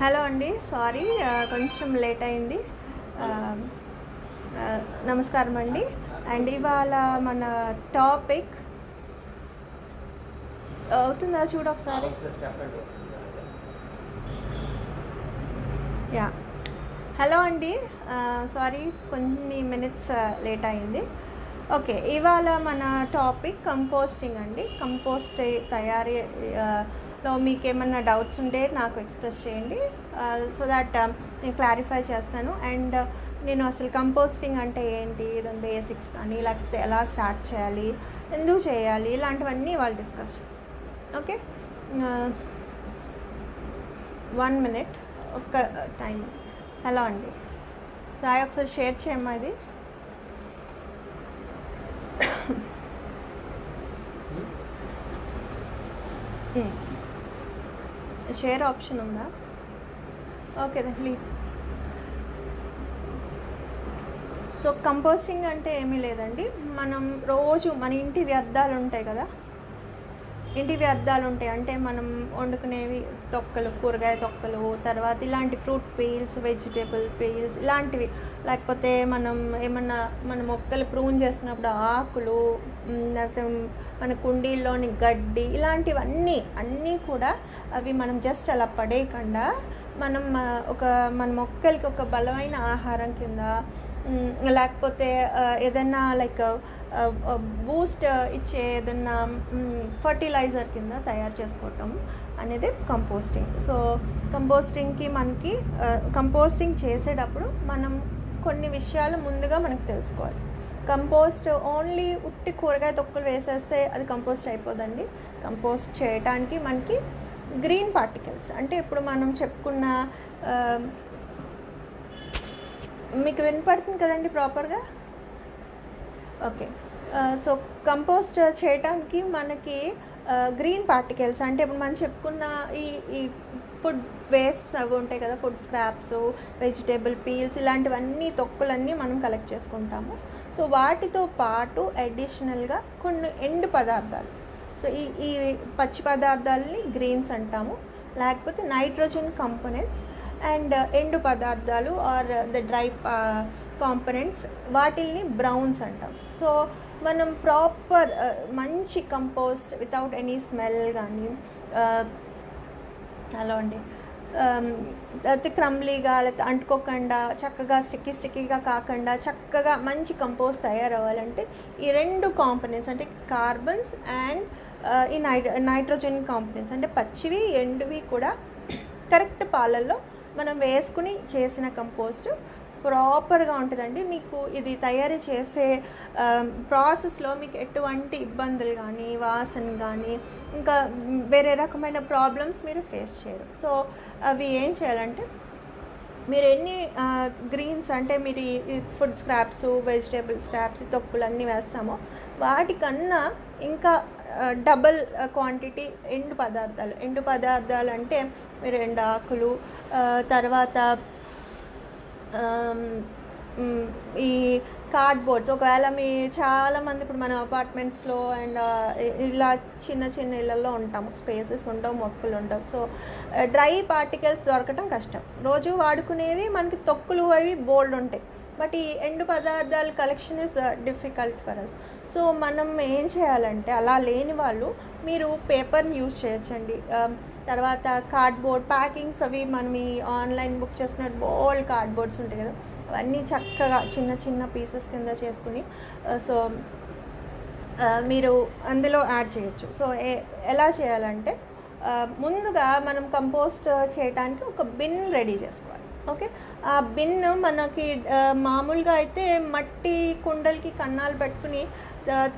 Hello అండి, sorry కొంచెం late అయింది. నమస్కారం అండి. అండ్ ఇవాళ మన టాపిక్ అవుతుందా చూడు ఒకసారి. యా, హలో అండి, సారీ కొన్ని మినిట్స్ లేట్ అయింది. ఓకే, ఇవాళ మన టాపిక్ కంపోస్టింగ్ అండి. కంపోస్ట్ తయారీ లో మీకు ఏమన్నా డౌట్స్ ఉంటే నాకు ఎక్స్ప్రెస్ చేయండి, సో దాట్ నేను క్లారిఫై చేస్తాను. అండ్ నేను అసలు కంపోస్టింగ్ అంటే ఏంటి, దాని బేసిక్స్ కానీ, లేకపోతే ఎలా స్టార్ట్ చేయాలి, ఎందుకు చేయాలి, ఇలాంటివన్నీ వాళ్ళు డిస్కస్. ఓకే, 1 minute, ఒక్క టైం. హలో అండి, సాయి ఒకసారి షేర్ చేయమ్మా. ఇది షేర్ ఆప్షన్ ఉందా? Okay then please. So composting అంటే ఏమీ లేదండి, మనం రోజు మన ఇంటి వ్యర్థాలు ఉంటాయి కదా, ఇంటి వ్యర్థాలు ఉంటాయి అంటే మనం వండుకునేవి తొక్కలు, కూరగాయ తొక్కలు, తర్వాత ఇలాంటి ఫ్రూట్ పీల్స్, వెజిటేబుల్ పీల్స్ ఇలాంటివి, లేకపోతే మనం ఏమన్నా మన మొక్కలు ప్రూన్ చేస్తున్నప్పుడు ఆకులు, లేకపోతే మన కుండీల్లోని గడ్డి, ఇలాంటివన్నీ కూడా అవి మనం జస్ట్ అలా పడేయకుండా మనం మన మొక్కలకి ఒక బలమైన ఆహారం కింద, లేకపోతే ఏదన్నా లైక్ బూస్ట్ ఇచ్చే ఏదన్నా ఫర్టిలైజర్ కింద తయారు చేసుకోవటం అనేది కంపోస్టింగ్. సో కంపోస్టింగ్కి మనకి కంపోస్టింగ్ చేసేటప్పుడు మనం కొన్ని విషయాలు ముందుగా మనకు తెలుసుకోవాలి. కంపోస్ట్ ఓన్లీ ఉట్టి కూరగాయ తొక్కులు వేసేస్తే అది కంపోస్ట్ అయిపోదండి. కంపోస్ట్ చేయడానికి మనకి గ్రీన్ పార్టికల్స్, అంటే ఇప్పుడు మనం చెప్పుకున్న, మీకు వినపడుతుంది కదండి ప్రాపర్గా? ఓకే, సో కంపోస్ట్ చేయటానికి మనకి గ్రీన్ పార్టికల్స్ అంటే ఇప్పుడు మనం చెప్పుకున్న ఈ ఫుడ్ వేస్ట్స్ అవి ఉంటాయి కదా, ఫుడ్ స్క్రాప్స్, వెజిటేబుల్ పీల్స్, ఇలాంటివన్నీ తొక్కులన్నీ మనం కలెక్ట్ చేసుకుంటాము. సో వాటితో పాటు అడిషనల్గా కొన్ని ఎండు పదార్థాలు, సో ఈ పచ్చి పదార్థాలని గ్రీన్స్ అంటాము, లేకపోతే నైట్రోజన్ కాంపోనెంట్స్ అండ్ ఎండు పదార్థాలు ఆర్ ద డ్రై కాంపోనెంట్స్, వాటిల్ని బ్రౌన్స్ అంటాం. సో మనం ప్రాపర్ మంచి కంపోస్ట్ వితౌట్ ఎనీ స్మెల్ కానీ, అలా అండి, లేకపోతే క్రమ్లీగా, లేకపోతే అంటుకోకుండా, చక్కగా స్టిక్కీగా కాకుండా చక్కగా మంచి కంపోస్ట్ తయారవ్వాలంటే ఈ రెండు కాంపోనెంట్స్ అంటే కార్బన్స్ అండ్ ఈ నైట్రోజన్ కాంపోనెంట్స్ అంటే పచ్చివి ఎండువి కూడా కరెక్ట్ పాలల్లో మనం వేసుకుని చేసిన కంపోస్ట్ ప్రాపర్గా ఉంటుందండి. మీకు ఇది తయారు చేసే ప్రాసెస్లో మీకు ఎటువంటి ఇబ్బందులు కానీ, వాసన కానీ, ఇంకా వేరే రకమైన ప్రాబ్లమ్స్ మీరు ఫేస్ చేయరు. సో అవి ఏం చేయాలంటే, మీరు ఎన్ని గ్రీన్స్ అంటే మీరు ఈ ఫుడ్ స్క్రాప్స్, వెజిటేబుల్ స్క్రాప్స్, తొక్కులన్నీ వేస్తామో వాటికన్నా ఇంకా డబల్ క్వాంటిటీ ఎండు పదార్థాలు అంటే మీరు ఎండాకులు, తర్వాత ఈ కార్డ్బోర్డ్స్, ఒకవేళ మీ చాలామంది ఇప్పుడు మన అపార్ట్మెంట్స్లో అండ్ ఇలా చిన్న ఇళ్ళల్లో ఉంటాము, స్పేసెస్ ఉండవు, మొక్కలు ఉండవు. సో డ్రై పార్టికల్స్ దొరకటం కష్టం. రోజు వాడుకునేవి మనకి తొక్కులు అవి బోల్డ్ ఉంటాయి, బట్ ఈ ఎండు పదార్థాల collection is difficult for us. So మనం ఏం చేయాలంటే, అలా లేని వాళ్ళు మీరు పేపర్ని యూజ్ చేయొచ్చండి. తర్వాత కార్డ్బోర్డ్ ప్యాకింగ్స్, అవి మనం ఈ ఆన్లైన్ బుక్ చేసుకునే బోల్డ్ కార్డ్బోర్డ్స్ ఉంటాయి కదా, అవన్నీ చక్కగా చిన్న పీసెస్ కింద చేసుకుని సో మీరు అందులో యాడ్ చేయొచ్చు. సో ఎలా చేయాలంటే, ముందుగా మనం కంపోస్ట్ చేయడానికి ఒక బిన్ రెడీ చేసుకోవాలి. ఓకే, ఆ బిన్ మనకి మామూలుగా అయితే మట్టి కుండలకి కన్నాలు పెట్టుకుని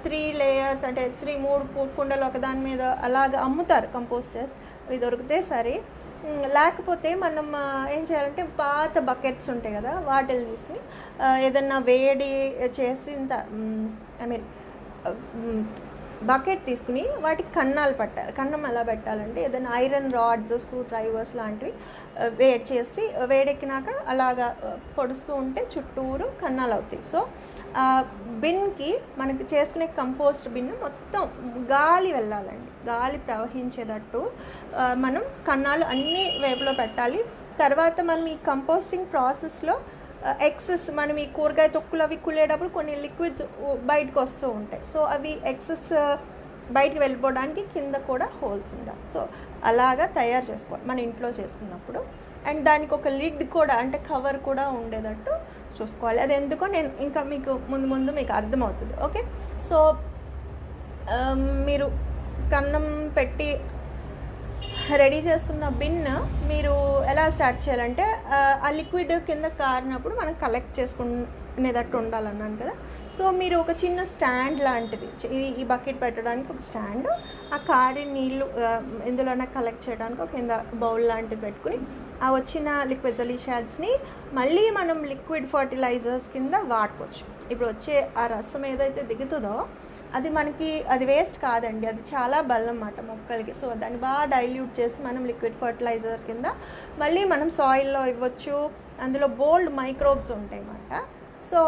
3 లేయర్స్ అంటే 3 కుండలు ఒకదాని మీద అలాగ అమ్ముతారు కంపోస్టర్స్, అవి దొరికితే సరే. లేకపోతే మనం ఏం చేయాలంటే, పాత బకెట్స్ ఉంటాయి కదా, వాటిని తీసుకుని ఏదన్నా వేడి చేసి బకెట్ తీసుకుని వాటికి కన్నాలు పట్టాలి. కన్నం ఎలా పెట్టాలంటే, ఏదైనా ఐరన్ రాడ్స్, స్క్రూ డ్రైవర్స్ లాంటివి వేడి చేసి, వేడెక్కినాక అలాగా పొడుస్తూ ఉంటే చుట్టూరు కన్నాలు అవుతాయి. సో బిన్కి మనకి చేసుకునే కంపోస్ట్ బిన్ మొత్తం గాలి వెళ్ళాలండి, గాలి ప్రవహించేటట్టు మనం కన్నాలు అన్ని వైపులో పెట్టాలి. తర్వాత మనం ఈ కంపోస్టింగ్ ప్రాసెస్లో ఎక్సెస్ మనం ఈ కూరగాయ తొక్కులు అవి కుళ్ళేటప్పుడు కొన్ని లిక్విడ్స్ బయటకు వస్తూ ఉంటాయి. సో అవి ఎక్సెస్ బయటికి వెళ్ళిపోవడానికి కింద కూడా హోల్స్ ఉండాలి. సో అలాగా తయారు చేసుకోవాలి మన ఇంట్లో చేసుకున్నప్పుడు. అండ్ దానికి ఒక లిడ్ కూడా అంటే కవర్ కూడా ఉండేటట్టు చూసుకోవాలి. అది ఎందుకో నేను ఇంకా మీకు ముందు మీకు అర్థమవుతుంది. ఓకే, సో మీరు కన్నం పెట్టి రెడీ చేసుకున్న బిన్ మీరు ఎలా స్టార్ట్ చేయాలంటే ఆ లిక్విడ్ కింద కారినప్పుడు మనం కలెక్ట్ చేసుకునేటట్టు ఉండాలన్నాను కదా. సో మీరు ఒక చిన్న స్టాండ్ లాంటిది, ఈ బకెట్ పెట్టడానికి ఒక స్టాండ్, ఆ కారి నీళ్ళు ఎందులోనే కలెక్ట్ చేయడానికి ఒక కింద బౌల్ లాంటిది పెట్టుకుని ఆ వచ్చిన లిక్విడ్ జెలీషాడ్స్ని మళ్ళీ మనం లిక్విడ్ ఫర్టిలైజర్స్ కింద వాడుకోవచ్చు. ఇప్పుడు వచ్చే ఆ రసం ఏదైతే దిగుతుందో అది వేస్ట్ కాదండి, అది చాలా బలం అన్నమాట మొక్కలకి. సో దాన్ని బాగా డైల్యూట్ చేసి మనం లిక్విడ్ ఫర్టిలైజర్ కింద మళ్ళీ మనం సాయిల్లో ఇవ్వచ్చు. అందులో బోల్డ్ మైక్రోబ్స్ ఉంటాయి అన్నమాట. సో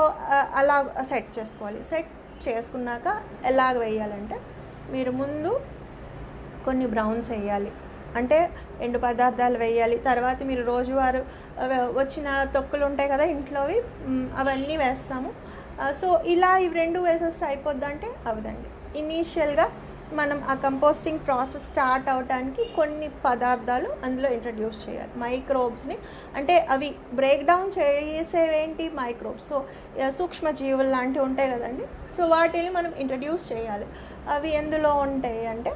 అలా సెట్ చేసుకోవాలి. సెట్ చేసుకున్నాక ఎలాగ వేయాలంటే మీరు ముందు కొన్ని బ్రౌన్స్ వేయాలి, అంటే ఎండు పదార్థాలు వేయాలి. తర్వాత మీరు రోజువారు వచ్చిన తొక్కులు ఉంటాయి కదా ఇంట్లోవి, అవన్నీ వేస్తాము. సో ఇలా ఇవి రెండు వేసేస్తే అయిపోద్దంటే అవదండి. ఇనీషియల్గా మనం ఆ కంపోస్టింగ్ ప్రాసెస్ స్టార్ట్ అవడానికి కొన్ని పదార్థాలు అందులో ఇంట్రడ్యూస్ చేయాలి, మైక్రోబ్స్ని. అంటే అవి బ్రేక్ డౌన్ చేసేవేంటి మైక్రోబ్స్, సో సూక్ష్మజీవులు లాంటివి ఉంటాయి కదండి. సో వాటిని మనం ఇంట్రడ్యూస్ చేయాలి. అవి ఎందులో ఉంటాయి అంటే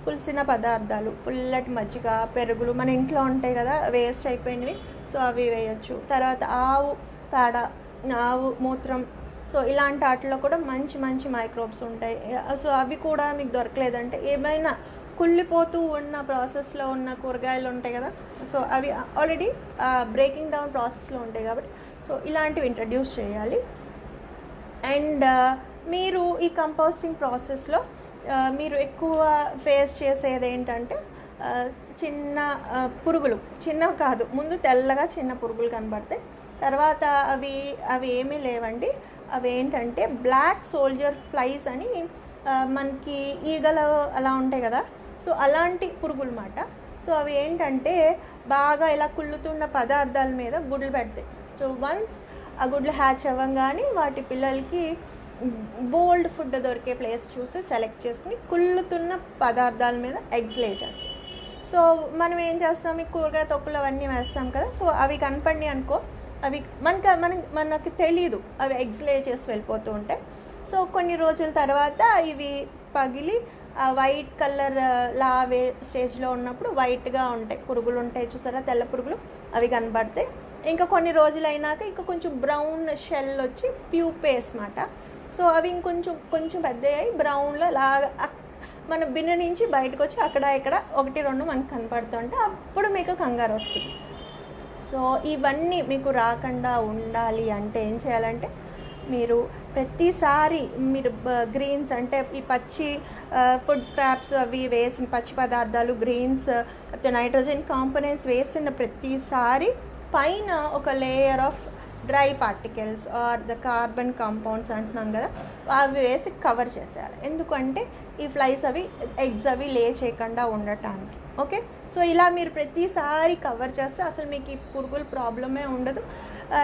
పులిసిన పదార్థాలు, పుల్లటి మజ్జిగ, పెరుగులు మన ఇంట్లో ఉంటాయి కదా వేస్ట్ అయిపోయినవి, సో అవి వేయచ్చు. తర్వాత ఆవు పేడ, ఆవు మూత్రం, సో ఇలాంటి వాటిలో కూడా మంచి మైక్రోబ్స్ ఉంటాయి. సో అవి కూడా మీకు దొరకలేదంటే ఏమైనా కుళ్ళిపోతూ ఉన్న ప్రాసెస్లో ఉన్న కూరగాయలు ఉంటాయి కదా, సో అవి ఆల్రెడీ బ్రేకింగ్ డౌన్ ప్రాసెస్లో ఉంటాయి కాబట్టి సో ఇలాంటివి ఇంట్రడ్యూస్ చేయాలి. అండ్ మీరు ఈ కంపోస్టింగ్ ప్రాసెస్లో మీరు ఎక్కువ ఫేస్ చేసేది ఏంటంటే చిన్న పురుగులు, చిన్నవి కాదు, ముందు తెల్లగా చిన్న పురుగులు కనబడతాయి. తర్వాత అవి ఏమీ లేవండి, అవి ఏంటంటే బ్లాక్ సోల్జర్ ఫ్లైస్ అని మనకి ఈగలు అలా ఉంటాయి కదా, సో అలాంటి పురుగులు అన్నమాట. సో అవి ఏంటంటే బాగా ఇలా కుళ్ళుతున్న పదార్థాల మీద గుడ్లు పెడతాయి. సో వన్స్ ఆ గుడ్లు హ్యాచ్ అవ్వగానే వాటి పిల్లలకి బోల్డ్ ఫుడ్ దొరికే ప్లేస్ చూసి సెలెక్ట్ చేసుకుని కుళ్ళుతున్న పదార్థాల మీద ఎగ్స్ లే చేస్తాం. సో మనం ఏం చేస్తాం, ఈ కూరగాయ తొక్కులు అవన్నీ వేస్తాం కదా, సో అవి కనపడినాయి అనుకో, అవి మనకి తెలీదు, అవి ఎగ్స్ లే చేసి వెళ్ళిపోతూ ఉంటాయి. సో కొన్ని రోజుల తర్వాత ఇవి పగిలి వైట్ కలర్ లావే స్టేజ్లో ఉన్నప్పుడు వైట్గా ఉంటాయి పురుగులు ఉంటాయి చూసారా, తెల్ల పురుగులు, అవి కనబడతాయి. ఇంకా కొన్ని రోజులు అయినాక ఇంకా కొంచెం బ్రౌన్ షెల్ వచ్చి ప్యూపేస్ మాట. సో అవి ఇంకొంచెం పెద్దయ్యాయి, బ్రౌన్లో లాగా మన బిన్న నుంచి బయటకు వచ్చి అక్కడ ఇక్కడ 1-2 మనకు కనపడుతుంటే అప్పుడు మీకు కంగారు వస్తుంది. సో ఇవన్నీ మీకు రాకుండా ఉండాలి అంటే ఏం చేయాలంటే మీరు ప్రతిసారి మీరు గ్రీన్స్ అంటే ఈ పచ్చి ఫుడ్ స్క్రాప్స్ అవి వేసిన పచ్చి పదార్థాలు, గ్రీన్స్, నైట్రోజన్ కాంపోనెంట్స్ వేసిన ప్రతిసారి పైన ఒక layer of dry particles or the carbon compounds అంటున్నాం కదా, అవి వేసి కవర్ చేసేయాలి. ఎందుకంటే ఈ ఫ్లైస్ అవి ఎగ్స్ అవి లే చేయకుండా ఉండటానికి. ఓకే, సో ఇలా మీరు ప్రతిసారి కవర్ చేస్తే అసలు మీకు ఈ పురుగుల ప్రాబ్లమే ఉండదు.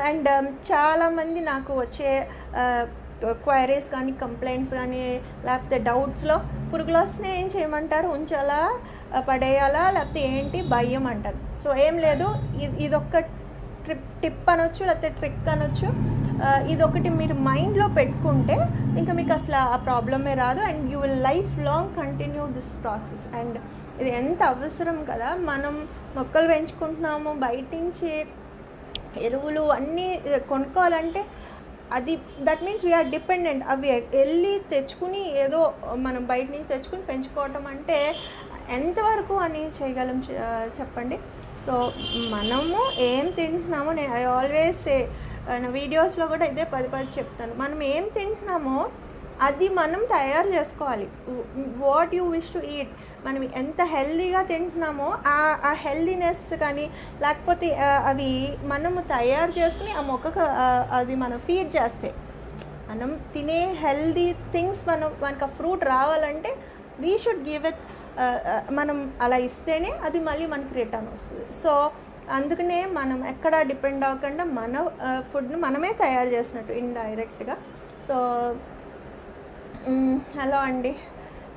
అండ్ చాలామంది నాకు వచ్చే క్వైరీస్ కానీ కంప్లైంట్స్ కానీ లేకపోతే డౌట్స్లో పురుగులు వస్తున్నాయి ఏం చేయమంటారు, ఉంచాలా పడేయాలా లేకపోతే ఏంటి భయం అంటారు. సో ఏం లేదు, ఇదొక్క టిప్ అనొచ్చు లేకపోతే ట్రిక్ అనొచ్చు. ఇదొకటి మీరు మైండ్లో పెట్టుకుంటే ఇంకా మీకు అసలు ఆ ప్రాబ్లమే రాదు. And you will life long continue this process. And ఇది ఎంత అవసరం కదా, మనం మొక్కలు పెంచుకుంటున్నాము, బయట నుంచి ఎరువులు అన్నీ కొనుక్కోవాలంటే అది దట్ మీన్స్ వీఆర్ డిపెండెంట్. అవి వెళ్ళి తెచ్చుకుని ఏదో మనం బయట నుంచి తెచ్చుకుని పెంచుకోవటం అంటే ఎంతవరకు అని చేయగలం చెప్పండి. సో మనము ఏం తింటున్నామో, నేను ఐ ఆల్వేస్ సే నా వీడియోస్లో కూడా ఇదే పది చెప్తాను, మనం ఏం తింటున్నామో అది మనం తయారు చేసుకోవాలి. What you wish to eat, మనం ఎంత హెల్దీగా తింటున్నామో ఆ హెల్దీనెస్ కానీ లేకపోతే అవి మనము తయారు చేసుకుని ఆ మొక్కకు అది మనం ఫీడ్ చేస్తే, మనం తినే హెల్దీ థింగ్స్ మనకు ఆ ఫ్రూట్ రావాలంటే వీ షుడ్ గివ్ ఇట్. మనం అలా ఇస్తేనే అది మళ్ళీ మనకి రిటర్న్ వస్తుంది. సో అందుకనే మనం ఎక్కడ డిపెండ్ అవ్వకుండా మన ఫుడ్ని మనమే తయారు చేసినట్టు ఇండైరెక్ట్గా. సో హలో అండి.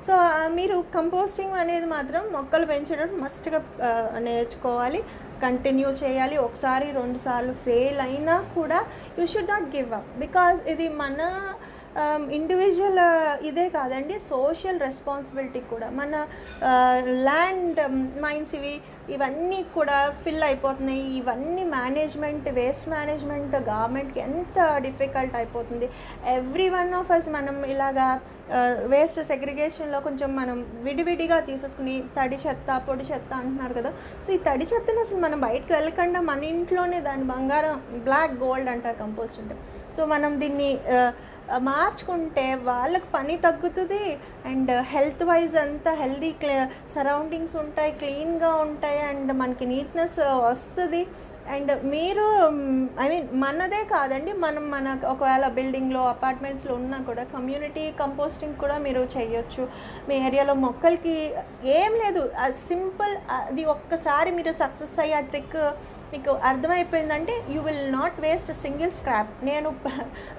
సో మీరు కంపోస్టింగ్ అనేది మాత్రం మొక్కలు పెంచడం మస్ట్గా నేర్చుకోవాలి, కంటిన్యూ చేయాలి. ఒకసారి 2 సార్లు ఫెయిల్ అయినా కూడా you should not give up, because ఇది మన ఇండివిజువల్ ఇదే కాదండి, సోషల్ రెస్పాన్సిబిలిటీ కూడా. మన ల్యాండ్ మైన్స్ ఇవన్నీ కూడా ఫిల్ అయిపోతున్నాయి. ఇవన్నీ మేనేజ్మెంట్, వేస్ట్ మేనేజ్మెంట్ గవర్నమెంట్కి ఎంత డిఫికల్ట్ అయిపోతుంది. ఎవ్రీ వన్ ఆఫ్ అస్ మనం ఇలాగా వేస్ట్ సెగ్రిగేషన్లో కొంచెం మనం విడివిడిగా తీసేసుకుని తడి చెత్త పొడి చెత్త అంటున్నారు కదా. సో ఈ తడి చెత్తను అసలు మనం బయటకు వెళ్ళకుండా మన ఇంట్లోనే దాని బంగారం, బ్లాక్ గోల్డ్ అంటారు కంపోస్ట్ అంటే. సో మనం దీన్ని మార్చుకుంటే వాళ్ళకి పని తగ్గుతుంది అండ్ హెల్త్ వైజ్ అంతా హెల్దీ సరౌండింగ్స్ ఉంటాయి, క్లీన్గా ఉంటాయి అండ్ మనకి నీట్నెస్ వస్తుంది. అండ్ మీరు మనదే కాదండి, మన ఒకవేళ బిల్డింగ్లో అపార్ట్మెంట్స్లో ఉన్నా కూడా కమ్యూనిటీ కంపోస్టింగ్ కూడా మీరు చేయొచ్చు. మీ ఏరియాలో మొక్కలకి ఏం లేదు, సింపుల్. అది ఒక్కసారి మీరు సక్సెస్ అయ్యే ట్రిక్ మీకు అర్థమైపోయిందంటే you will not waste single scrap. నేను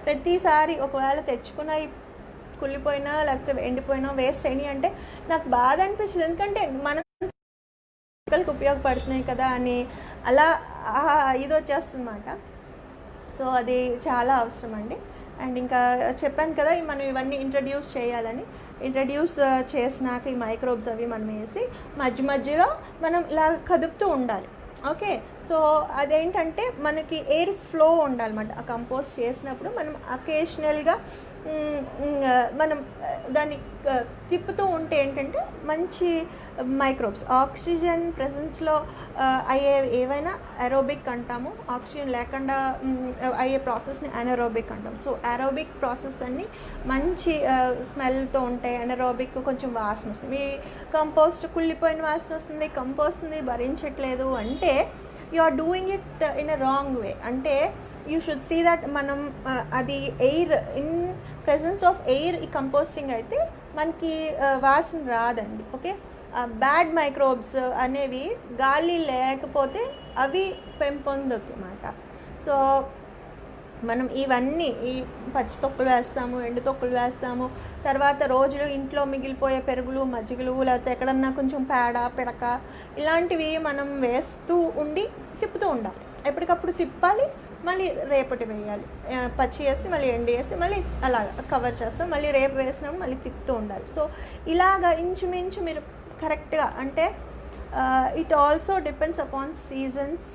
ప్రతిసారి ఒకవేళ తెచ్చుకున్న కుళ్ళిపోయినా లేకపోతే ఎండిపోయినా వేస్ట్ అయినాయి అంటే నాకు బాధ అనిపించింది, ఎందుకంటే మన మొక్కలకు ఉపయోగపడుతున్నాయి కదా అని అలా ఇది వచ్చేస్తుందన్నమాట. సో అది చాలా అవసరం అండి. అండ్ ఇంకా చెప్పాను కదా మనం ఇవన్నీ ఇంట్రడ్యూస్ చేయాలని. ఇంట్రడ్యూస్ చేసినాక ఈ మైక్రోబ్స్ అవి మనం వేసి మధ్యలో మనం ఇలా కదుపుతూ ఉండాలి. ఓకే, సో అదేంటంటే మనకి ఎయిర్ ఫ్లో ఉండాలన్నమాట. ఆ కంపోస్ట్ చేసినప్పుడు మనం అకేషనల్గా మనం దాన్ని తిప్పుతూ ఉంటే ఏంటంటే మంచి మైక్రోబ్స్, ఆక్సిజన్ ప్రెసెన్స్లో అయ్యే ఏవైనా అరోబిక్ అంటాము, ఆక్సిజన్ లేకుండా అయ్యే ప్రాసెస్ని అనరోబిక్ అంటాం. సో అరోబిక్ ప్రాసెస్ అన్ని మంచి స్మెల్తో ఉంటాయి, అనరోబిక్ కొంచెం వాసన వస్తుంది. మీ కంపోస్ట్ కుళ్ళిపోయిన వాసన వస్తుంది, కంపోస్ట్ని భరించట్లేదు అంటే you are doing it in a wrong way. అంటే యూ షుడ్ సీ దట్ మనం అది air, in presence of air ఈ కంపోస్టింగ్ అయితే మనకి వాసన రాదండి. ఓకే, బ్యాడ్ మైక్రోబ్స్ అనేవి గాలి లేకపోతే అవి పెంపొందుతాయి అన్నమాట. సో మనం ఇవన్నీ ఈ పచ్చి తొక్కులు వేస్తాము, ఎండు తొక్కులు వేస్తాము, తర్వాత రోజులు ఇంట్లో మిగిలిపోయే పెరుగులు, మజ్జిగలు, లేకపోతే ఎక్కడన్నా కొంచెం పేడ, పిడక ఇలాంటివి మనం వేస్తూ ఉండి తిప్పుతూ ఉండాలి. ఎప్పటికప్పుడు తిప్పాలి, మళ్ళీ రేపటి వేయాలి. పచ్చి వేసి మళ్ళీ ఎండి వేసి మళ్ళీ అలా కవర్ చేస్తాం, మళ్ళీ రేపు వేసినప్పుడు మళ్ళీ తిప్పుతూ ఉండాలి. సో ఇలాగా ఇంచుమించు మీరు కరెక్ట్గా, అంటే it also depends upon seasons.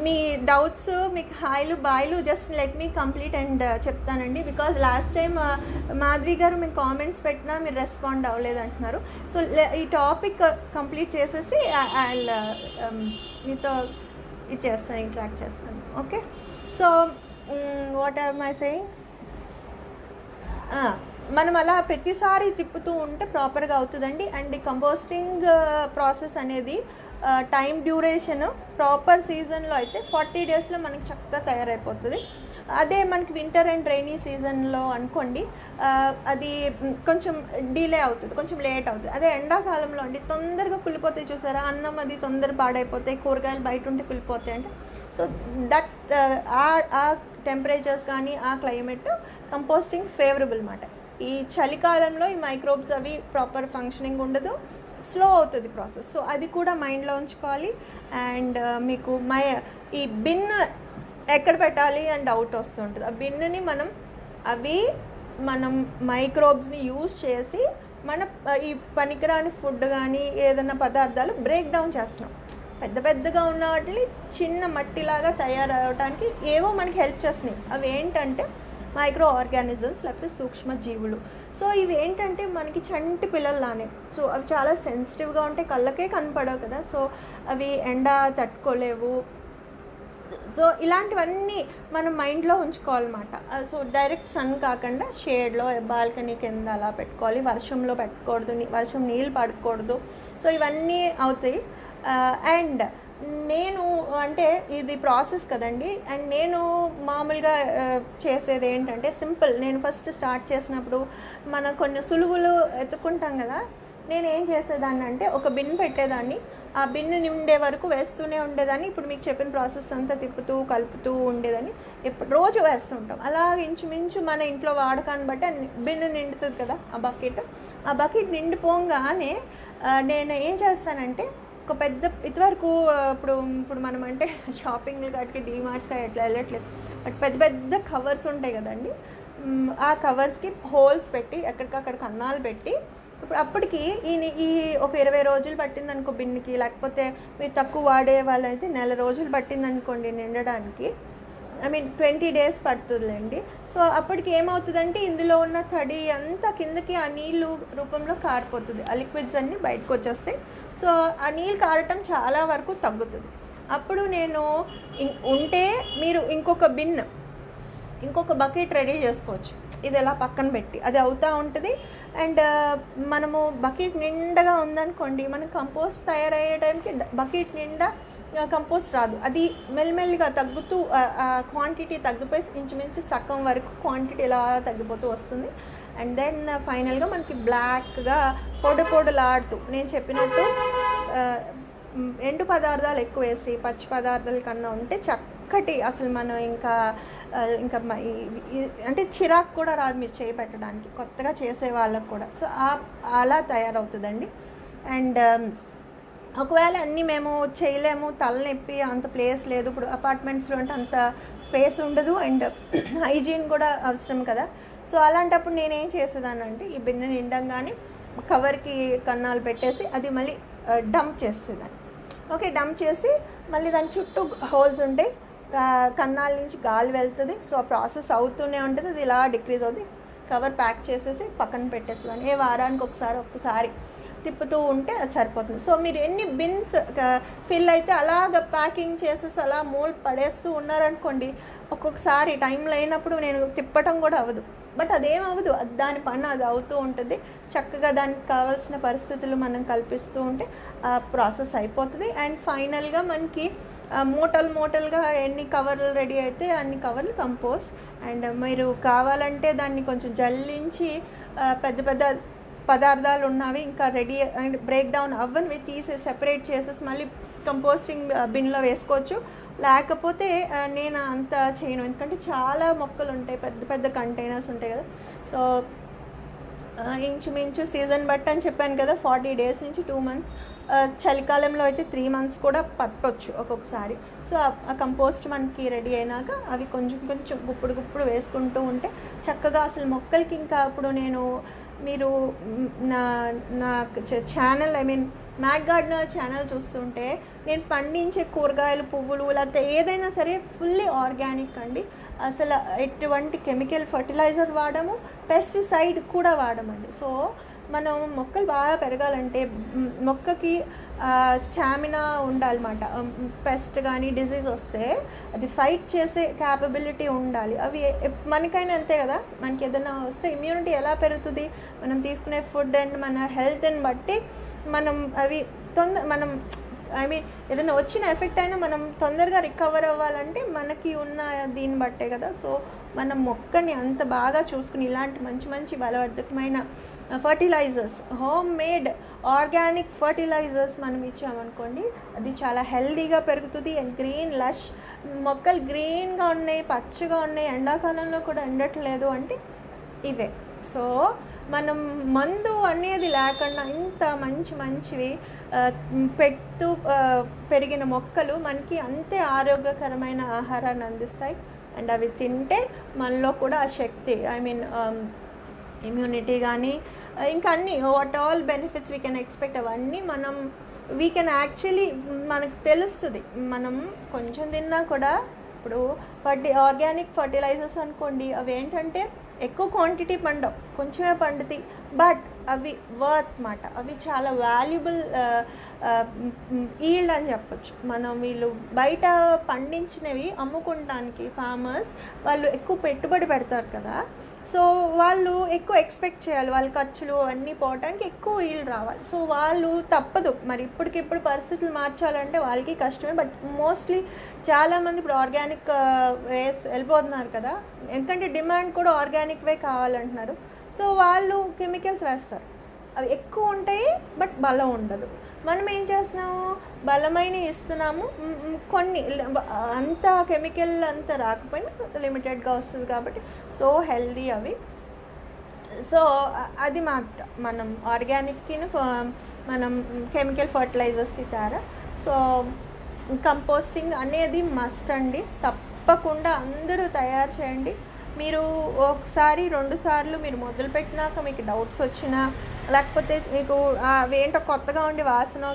మీ డౌట్స్, మీకు హాయిలు బాయిలు just let me complete and చెప్తానండి. బికాజ్ లాస్ట్ టైం మాధవి గారు మీరు కామెంట్స్ పెట్టినా మీరు రెస్పాండ్ అవ్వలేదు అంటున్నారు. సో ఈ టాపిక్ కంప్లీట్ చేసేసి మీతో ఇచ్చేస్తాను, ఇంటరాక్ట్ చేస్తాను. Okay, so what are my saying, మనం అలా ప్రతిసారి తిప్పుతూ ఉంటే ప్రాపర్గా అవుతుందండి. అండ్ ఈ కంపోస్టింగ్ ప్రాసెస్ అనేది టైం డ్యూరేషన్ ప్రాపర్ సీజన్లో అయితే 40 డేస్లో మనకి చక్కగా తయారైపోతుంది. అదే మనకి వింటర్ అండ్ రైనీ సీజన్లో అనుకోండి అది కొంచెం డిలే అవుతుంది, కొంచెం లేట్ అవుతుంది. అదే ఎండాకాలంలో అండి తొందరగా కుళ్ళిపోతాయి, చూసారా, అన్నం అది తొందర పాడైపోతాయి, కూరగాయలు బయట ఉంటే కుళ్ళిపోతాయి అంటే. సో దట్ ఆ టెంపరేచర్స్ కానీ ఆ క్లైమేట్ కంపోస్టింగ్ ఫేవరబుల్ అన్నమాట. ఈ చలికాలంలో ఈ మైక్రోబ్స్ అవి ప్రాపర్ ఫంక్షనింగ్ ఉండదు, స్లో అవుతుంది ప్రాసెస్. సో అది కూడా మైండ్లో ఉంచుకోవాలి. అండ్ మీకు ఈ బిన్ ఎక్కడ పెట్టాలి అని డౌట్ వస్తుంటుంది. ఆ బిన్ని మనం మైక్రోబ్స్ని యూజ్ చేసి మన ఈ పనికిరాని ఫుడ్ కానీ ఏదైనా పదార్థాలు బ్రేక్ డౌన్ చేస్తున్నాం. పెద్దగా ఉన్న వాటిని చిన్న మట్టిలాగా తయారవడానికి ఏవో మనకి హెల్ప్ చేస్తున్నాయి. అవి ఏంటంటే మైక్రో ఆర్గానిజమ్స్, లేకపోతే సూక్ష్మ జీవులు. సో ఇవి ఏంటంటే మనకి చంటి పిల్లల్లానే. సో అవి చాలా సెన్సిటివ్గా ఉంటాయి, కళ్ళకే కనపడవు కదా. సో అవి ఎండ తట్టుకోలేవు. సో ఇలాంటివన్నీ మనం మైండ్లో ఉంచుకోవాలన్నమాట. సో డైరెక్ట్ సన్ కాకుండా షేడ్లో, బాల్కనీ కింద అలా పెట్టుకోవాలి. వర్షంలో పెట్టకూడదు, వర్షం నీళ్ళు పడకూడదు. సో ఇవన్నీ అవుతాయి. అండ్ నేను అంటే ఇది ప్రాసెస్ కదండి. అండ్ నేను మామూలుగా చేసేది ఏంటంటే సింపుల్. నేను ఫస్ట్ స్టార్ట్ చేసినప్పుడు మనం కొన్ని సులువులు ఎత్తుకుంటాం కదా. నేనేం చేసేదాన్ని అంటే ఒక బిన్ పెట్టేదాన్ని, ఆ బిన్ నిండే వరకు వేస్తూనే ఉండేదాన్ని. ఇప్పుడు మీకు చెప్పిన ప్రాసెస్ అంతా తిప్పుతూ కలుపుతూ ఉండేదాన్ని. ఎప్పుడు రోజు వేస్తుంటాం అలా ఇంచుమించు మన ఇంట్లో వాడకాన్ని బట్టి బిన్ను నిండుతుంది కదా ఆ బకెట్ నిండిపోగానే నేను ఏం చేస్తానంటే ఒక పెద్ద ఇదివరకు ఇప్పుడు ఇప్పుడు మనం అంటే షాపింగ్లు కాటికి డీమార్ట్స్కి ఎట్లా వెళ్ళట్లేదు, బట్ పెద్ద పెద్ద కవర్స్ ఉంటాయి కదండి, ఆ కవర్స్కి హోల్స్ పెట్టి ఎక్కడికక్కడ కన్నాలు పెట్టి ఇప్పుడు అప్పటికి ఈ ఒక 20 రోజులు పట్టింది అనుకో బిన్నికి, లేకపోతే మీరు తక్కువ వాడే వాళ్ళైతే నెల రోజులు పట్టింది అనుకోండి నిండడానికి, ఐ మీన్ 20 days పడుతుందిలేండి. సో అప్పటికి ఏమవుతుందంటే ఇందులో ఉన్న తడి అంతా కిందకి ఆ నీళ్ళు రూపంలో కారిపోతుంది, ఆ లిక్విడ్స్ అన్నీ బయటకు వచ్చేస్తాయి. సో ఆ నీళ్ళు కారటం చాలా వరకు తగ్గుతుంది. అప్పుడు నేను ఉంటే మీరు ఇంకొక బకెట్ రెడీ చేసుకోవచ్చు, ఇది ఎలా పక్కన పెట్టి అది అవుతూ ఉంటుంది. అండ్ మనము బకెట్ నిండగా ఉందనుకోండి, మనం కంపోస్ట్ తయారయ్యే టైంకి బకెట్ నిండా కంపోస్ట్ రాదు, అది మెల్లిమెల్లిగా తగ్గుతూ క్వాంటిటీ తగ్గిపోయి ఇంచుమించు సగం వరకు క్వాంటిటీ ఇలా తగ్గిపోతూ వస్తుంది. అండ్ దెన్ ఫైనల్గా మనకి బ్లాక్గా పొడలాడుతూ నేను చెప్పినట్టు ఎండు పదార్థాలు ఎక్కువ వేసి పచ్చి పదార్థాల కన్నా ఉంటే చక్కటి అసలు మనం ఇంకా అంటే చిరాకు కూడా రాదు మీరు చేపెట్టడానికి, కొత్తగా చేసే వాళ్ళకు కూడా. సో అలా తయారవుతుందండి. అండ్ ఒకవేళ అన్నీ మేము చేయలేము, తలనొప్పి అంత ప్లేస్ లేదు, ఇప్పుడు అపార్ట్మెంట్స్లో అంటే అంత స్పేస్ ఉండదు అండ్ హైజీన్ కూడా అవసరం కదా. సో అలాంటప్పుడు నేనేం చేసేదాన్ని అంటే ఈ బిన్నె నిండంగానే కవర్కి కన్నాలు పెట్టేసి అది మళ్ళీ డంప్ చేసేదాన్ని. ఓకే, డంప్ చేసి మళ్ళీ దాని చుట్టూ హోల్స్ ఉంటాయి, కన్నాల నుంచి గాలి వెళ్తుంది. సో ఆ ప్రాసెస్ అవుతూనే ఉంటుంది, అది ఇలా డిక్రీజ్ అవుతుంది. కవర్ ప్యాక్ చేసేసి పక్కన పెట్టేసేదాన్ని. వారానికి ఒక్కసారి తిప్పుతూ ఉంటే అది సరిపోతుంది. సో మీరు ఎన్ని బిన్స్ ఫిల్ అయితే అలాగ ప్యాకింగ్ చేసేసి అలా మూల్ పడేస్తూ ఉన్నారనుకోండి, ఒక్కొక్కసారి టైం లేనప్పుడు నేను తిప్పటం కూడా అవ్వదు, బట్ అదేం అవ్వదు, దాని పని అది అవుతూ ఉంటుంది. చక్కగా దానికి కావాల్సిన పరిస్థితులు మనం కల్పిస్తూ ఉంటే ఆ ప్రాసెస్ అయిపోతుంది. అండ్ ఫైనల్గా మనకి మూటలుగా ఎన్ని కవర్లు రెడీ అయితే అన్ని కవర్లు కంపోస్ట్. అండ్ మీరు కావాలంటే దాన్ని కొంచెం జల్లించి పెద్ద పదార్థాలు ఉన్నవి ఇంకా రెడీ అండ్ బ్రేక్ డౌన్ అవ్వనివి తీసి సెపరేట్ చేసేసి మళ్ళీ కంపోస్టింగ్ బిన్లో వేసుకోవచ్చు. లేకపోతే నేను అంత చేయను, ఎందుకంటే చాలా మొక్కలు ఉంటాయి, పెద్ద కంటైనర్స్ ఉంటాయి కదా. సో ఇంచుమించు సీజన్ బట్టి అని చెప్పాను కదా, 40 days నుంచి 2 months, చలికాలంలో అయితే 3 months కూడా పట్టొచ్చు ఒక్కొక్కసారి. సో ఆ కంపోస్ట్ మనకి రెడీ అయినాక అవి కొంచెం గుప్పుడు వేసుకుంటూ ఉంటే చక్కగా అసలు మొక్కలకి ఇంకా అప్పుడు మీరు నా channel I mean Mac gardener channel చూస్తుంటే నేను పండించే కూరగాయలు, పువ్వులు లేకపోతే ఏదైనా సరే ఫుల్లీ ఆర్గానిక్ అండి. అసలు ఎటువంటి కెమికల్ ఫర్టిలైజర్ వాడము, పెస్టిసైడ్ కూడా వాడమండి. సో మనం మొక్కలు బాగా పెరగాలంటే మొక్కకి స్టామినా ఉండాలన్నమాట. పెస్ట్ కానీ డిజీజ్ వస్తే అది ఫైట్ చేసే క్యాపబిలిటీ ఉండాలి. అవి మనకైనా అంతే కదా, మనకి ఏదైనా వస్తే ఇమ్యూనిటీ ఎలా పెరుగుతుంది, మనం తీసుకునే ఫుడ్ అండ్ మన హెల్త్ని బట్టి మనం ఐ మీన్ ఏదైనా వచ్చిన ఎఫెక్ట్ అయినా మనం తొందరగా రికవర్ అవ్వాలంటే మనకి ఉన్న దీన్ని బట్టే కదా. సో మనం మొక్కని అంత బాగా చూసుకుని ఇలాంటి మంచి బలవర్ధకమైన fertilisers, home made organic fertilisers మనం ఇచ్చామనుకోండి, అది చాలా హెల్దీగా పెరుగుతుంది. అండ్ గ్రీన్ లష్ మొక్కలు గ్రీన్గా ఉన్నాయి, పచ్చగా ఉన్నాయి, ఎండాకాలంలో కూడా ఎండట్లేదు అంటే ఇవే. సో మనం మందు అనేది లేకుండా ఇంత మంచివి పెడుతూ పెరిగిన మొక్కలు మనకి అంతే ఆరోగ్యకరమైన ఆహారాన్ని అందిస్తాయి. అండ్ అవి తింటే మనలో కూడా ఆ శక్తి ఐ మీన్ ఇమ్యూనిటీ కానీ ఇంకా అన్నీ what all benefits we can expect అవన్నీ వీ కెన్ యాక్చువల్లీ మనకు తెలుస్తుంది. మనం కొంచెం తిన్నా కూడా ఇప్పుడు ఆర్గానిక్ ఫర్టిలైజర్స్ అనుకోండి, అవి ఏంటంటే ఎక్కువ క్వాంటిటీ పండవు, కొంచెమే పండుతాయి, బట్ అవి వర్త్ మాట, అవి చాలా వాల్యుబుల్ ఈల్డ్ అని చెప్పొచ్చు. వీళ్ళు బయట పండించినవి అమ్ముకుంటానికి ఫార్మర్స్ వాళ్ళు ఎక్కువ పెట్టుబడి పెడతారు కదా. సో వాళ్ళు ఎక్కువ ఎక్స్పెక్ట్ చేయాలి, వాళ్ళ ఖర్చులు అన్నీ పోవడానికి ఎక్కువ ఈల్డ్ రావాలి. సో వాళ్ళు తప్పదు, మరి ఇప్పటికిప్పుడు పరిస్థితులు మార్చాలంటే వాళ్ళకి కష్టమే. బట్ మోస్ట్లీ చాలామంది ఇప్పుడు ఆర్గానిక్ వేస్ వెళ్ళిపోతున్నారు కదా, ఎందుకంటే డిమాండ్ కూడా ఆర్గానిక్ వే కావాలంటున్నారు. సో వాళ్ళు కెమికల్స్ వేస్తారు. అవి ఎక్కువ ఉంటాయి బట్ బలం ఉండదు. మనం ఏం చేస్తున్నాము, బలమైన ఇస్తున్నాము, కొన్ని అంత కెమికల్ అంత రాకపోయినా లిమిటెడ్గా వస్తుంది కాబట్టి సో హెల్దీ అవి. సో అది మాత్రం మనం ఆర్గానిక్కి మనం కెమికల్ ఫర్టిలైజర్స్కి తేడా. సో కంపోస్టింగ్ అనేది మస్ట్ అండి, తప్పకుండా అందరూ తయారు చేయండి. మీరు ఒకసారి 2 సార్లు మీరు మొదలుపెట్టినాక మీకు డౌట్స్ వచ్చినా, లేకపోతే మీకు అవేంటో కొత్తగా ఉండి వాసన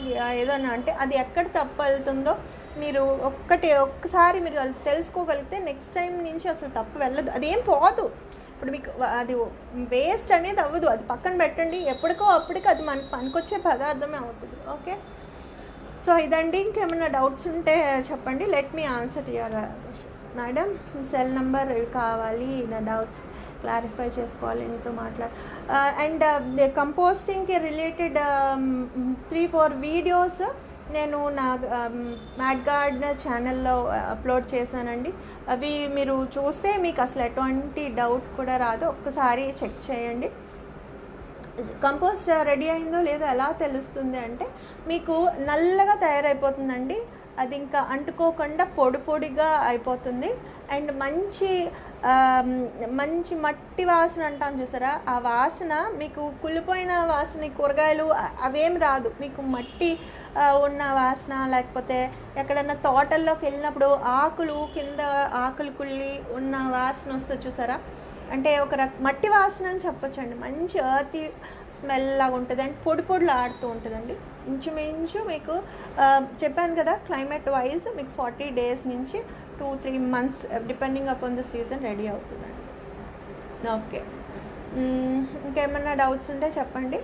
ఏదన్నా అంటే అది ఎక్కడ తప్పు వెళ్తుందో మీరు ఒక్కసారి మీరు తెలుసుకోగలిగితే నెక్స్ట్ టైం నుంచి అసలు తప్పు వెళ్ళదు, అదేం పోదు. ఇప్పుడు మీకు అది వేస్ట్ అనేది అవ్వదు, అది పక్కన పెట్టండి, ఎప్పటికో అప్పటికి అది మనకు పనికొచ్చే పదార్థమే అవుతుంది. ఓకే, సో ఇదండి. ఇంకేమైనా డౌట్స్ ఉంటే చెప్పండి, let me answer your madam. Cell number కావాలి, నా డౌట్స్ క్లారిఫై చేసుకోవాలి, నీతో అండ్ కంపోస్టింగ్కి రిలేటెడ్ 3-4 వీడియోస్ నేను నా మ్యాట్ గార్డెనర్ ఛానల్లో అప్లోడ్ చేశానండి. అవి మీరు చూస్తే మీకు అసలు ఎటువంటి డౌట్ కూడా రాదు, ఒక్కసారి చెక్ చేయండి. కంపోస్ట్ రెడీ అయిందో లేదో ఎలా తెలుస్తుంది అంటే, మీకు నల్లగా తయారైపోతుందండి, అది ఇంకా అంటుకోకుండా పొడి పొడిగా అయిపోతుంది. అండ్ మంచి మట్టి వాసన అంటాం చూసారా, ఆ వాసన మీకు కుళ్ళిపోయిన వాసన, కూరగాయలు అవేం రాదు, మీకు మట్టి ఉన్న వాసన, లేకపోతే ఎక్కడన్నా తోటల్లోకి వెళ్ళినప్పుడు ఆకులు కింద ఆకులు కుళ్ళి ఉన్న వాసన వస్తుంది చూసారా, అంటే ఒక మట్టి వాసన అని చెప్పొచ్చండి. మంచి ఎర్తీ స్మెల్ లాగా ఉంటుంది అండ్ పొడిలు ఆడుతూ ఉంటుందండి. ఇంచుమించు మీకు చెప్పాను కదా, క్లైమేట్ వైజ్ మీకు 40 days నుంచి 2-3 months depending upon the season ready అవుతుందండి. ఓకే, ఇంకేమన్నా డౌట్స్ ఉంటే చెప్పండి.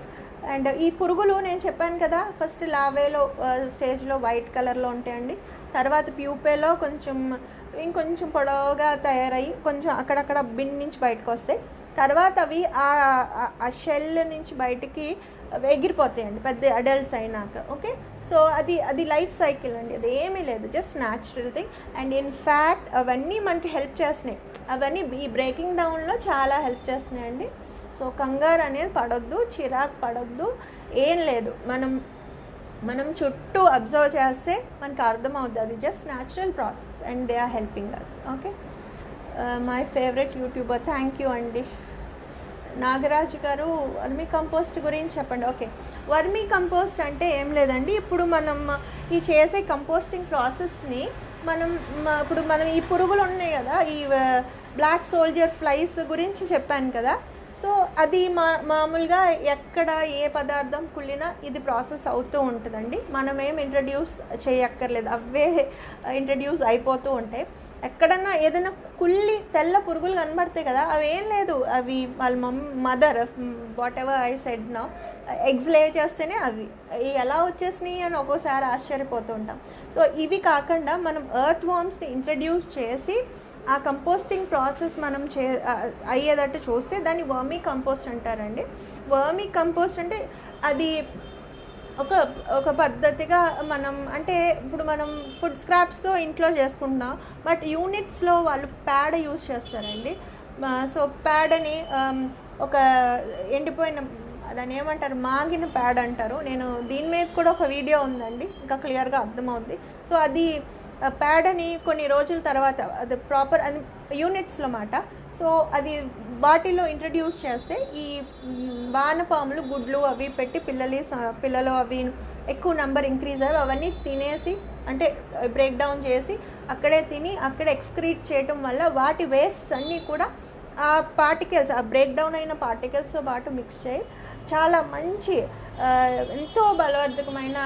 అండ్ ఈ పురుగులు నేను చెప్పాను కదా, ఫస్ట్ లావేలో స్టేజ్లో వైట్ కలర్లో ఉంటాయండి, తర్వాత ప్యూపేలో ఇంకొంచెం పొడవుగా తయారయ్యి కొంచెం అక్కడక్కడ బిన్ నుంచి బయటకు వస్తాయి. తర్వాత అవి ఆ షెల్ నుంచి బయటికి ఎగిరిపోతాయండి పెద్ద అడల్ట్స్ అయినాక. ఓకే, సో అది లైఫ్ సైకిల్ అండి, అది ఏమీ లేదు, just natural thing. And in fact అవన్నీ మనకి హెల్ప్ చేస్తున్నాయి, అవన్నీ ఈ బ్రేకింగ్ డౌన్లో చాలా హెల్ప్ చేస్తున్నాయండి. సో కంగారు అనేది పడొద్దు, చిరాకు పడొద్దు, ఏం లేదు. మనం చుట్టూ అబ్జర్వ్ చేస్తే మనకు అర్థమవుద్ది, అది just natural process and they are helping us. Okay, my favourite YouTuber, thank you అండి. నాగరాజు గారు వర్మీ కంపోస్ట్ గురించి చెప్పండి. ఓకే, వర్మీ కంపోస్ట్ అంటే ఏం లేదండి, ఇప్పుడు మనం ఈ చేసే కంపోస్టింగ్ ప్రాసెస్ని ఇప్పుడు మనం ఈ పురుగులు ఉన్నాయి కదా, ఈ బ్లాక్ సోల్జర్ ఫ్లైస్ గురించి చెప్పాను కదా. సో అది మామూలుగా ఎక్కడ ఏ పదార్థం కుళ్ళినా ఇది ప్రాసెస్ అవుతూ ఉంటుందండి, మనం ఏం ఇంట్రడ్యూస్ చేయక్కర్లేదు, అవే ఇంట్రడ్యూస్ అయిపోతూ ఉంటాయి. ఎక్కడన్నా ఏదైనా కుళ్ళి తెల్ల పురుగులు కనబడతాయి కదా, అవి ఏం లేదు, అవి వాళ్ళ mother what ever I said now eggs లే చేస్తేనే అవి ఎలా వచ్చేసినాయి అని ఒక్కోసారి ఆశ్చర్యపోతూ ఉంటాం. సో ఇవి కాకుండా మనం ఎర్త్ వార్మ్స్ని ఇంట్రడ్యూస్ చేసి ఆ కంపోస్టింగ్ ప్రాసెస్ మనం అయ్యేటట్టు చూస్తే దాన్ని వర్మీ కంపోస్ట్ అంటారండి. వర్మీ కంపోస్ట్ అంటే అది ఒక పద్ధతిగా మనం అంటే ఇప్పుడు మనం ఫుడ్ స్క్రాప్స్తో ఇంట్లో చేసుకుంటున్నాం, బట్ యూనిట్స్లో వాళ్ళు పేడ యూజ్ చేస్తారండి. సో పేడని ఒక ఎండిపోయిన దాన్ని ఏమంటారు, మాగిన పేడ అంటారు. నేను దీని మీద కూడా ఒక వీడియో ఉందండి, ఇంకా క్లియర్గా అర్థమవుద్ది. సో అది పేడని కొన్ని రోజుల తర్వాత అది ప్రాపర్ అది యూనిట్స్లో మాట. సో అది వాటిలో ఇంట్రడ్యూస్ చేస్తే ఈ వానపాములు గుడ్లు అవి పెట్టి పిల్లలు అవి ఎక్కువ నెంబర్ ఇంక్రీజ్ అయ్యి అవన్నీ తినేసి, అంటే బ్రేక్ డౌన్ చేసి అక్కడే తిని అక్కడే ఎక్స్క్రీట్ చేయటం వల్ల వాటి వేస్ట్స్ అన్నీ కూడా ఆ పార్టికల్స్, ఆ బ్రేక్ డౌన్ అయిన పార్టికల్స్తో పాటు మిక్స్ చేయి చాలా మంచి ఎంతో బలవర్ధకమైన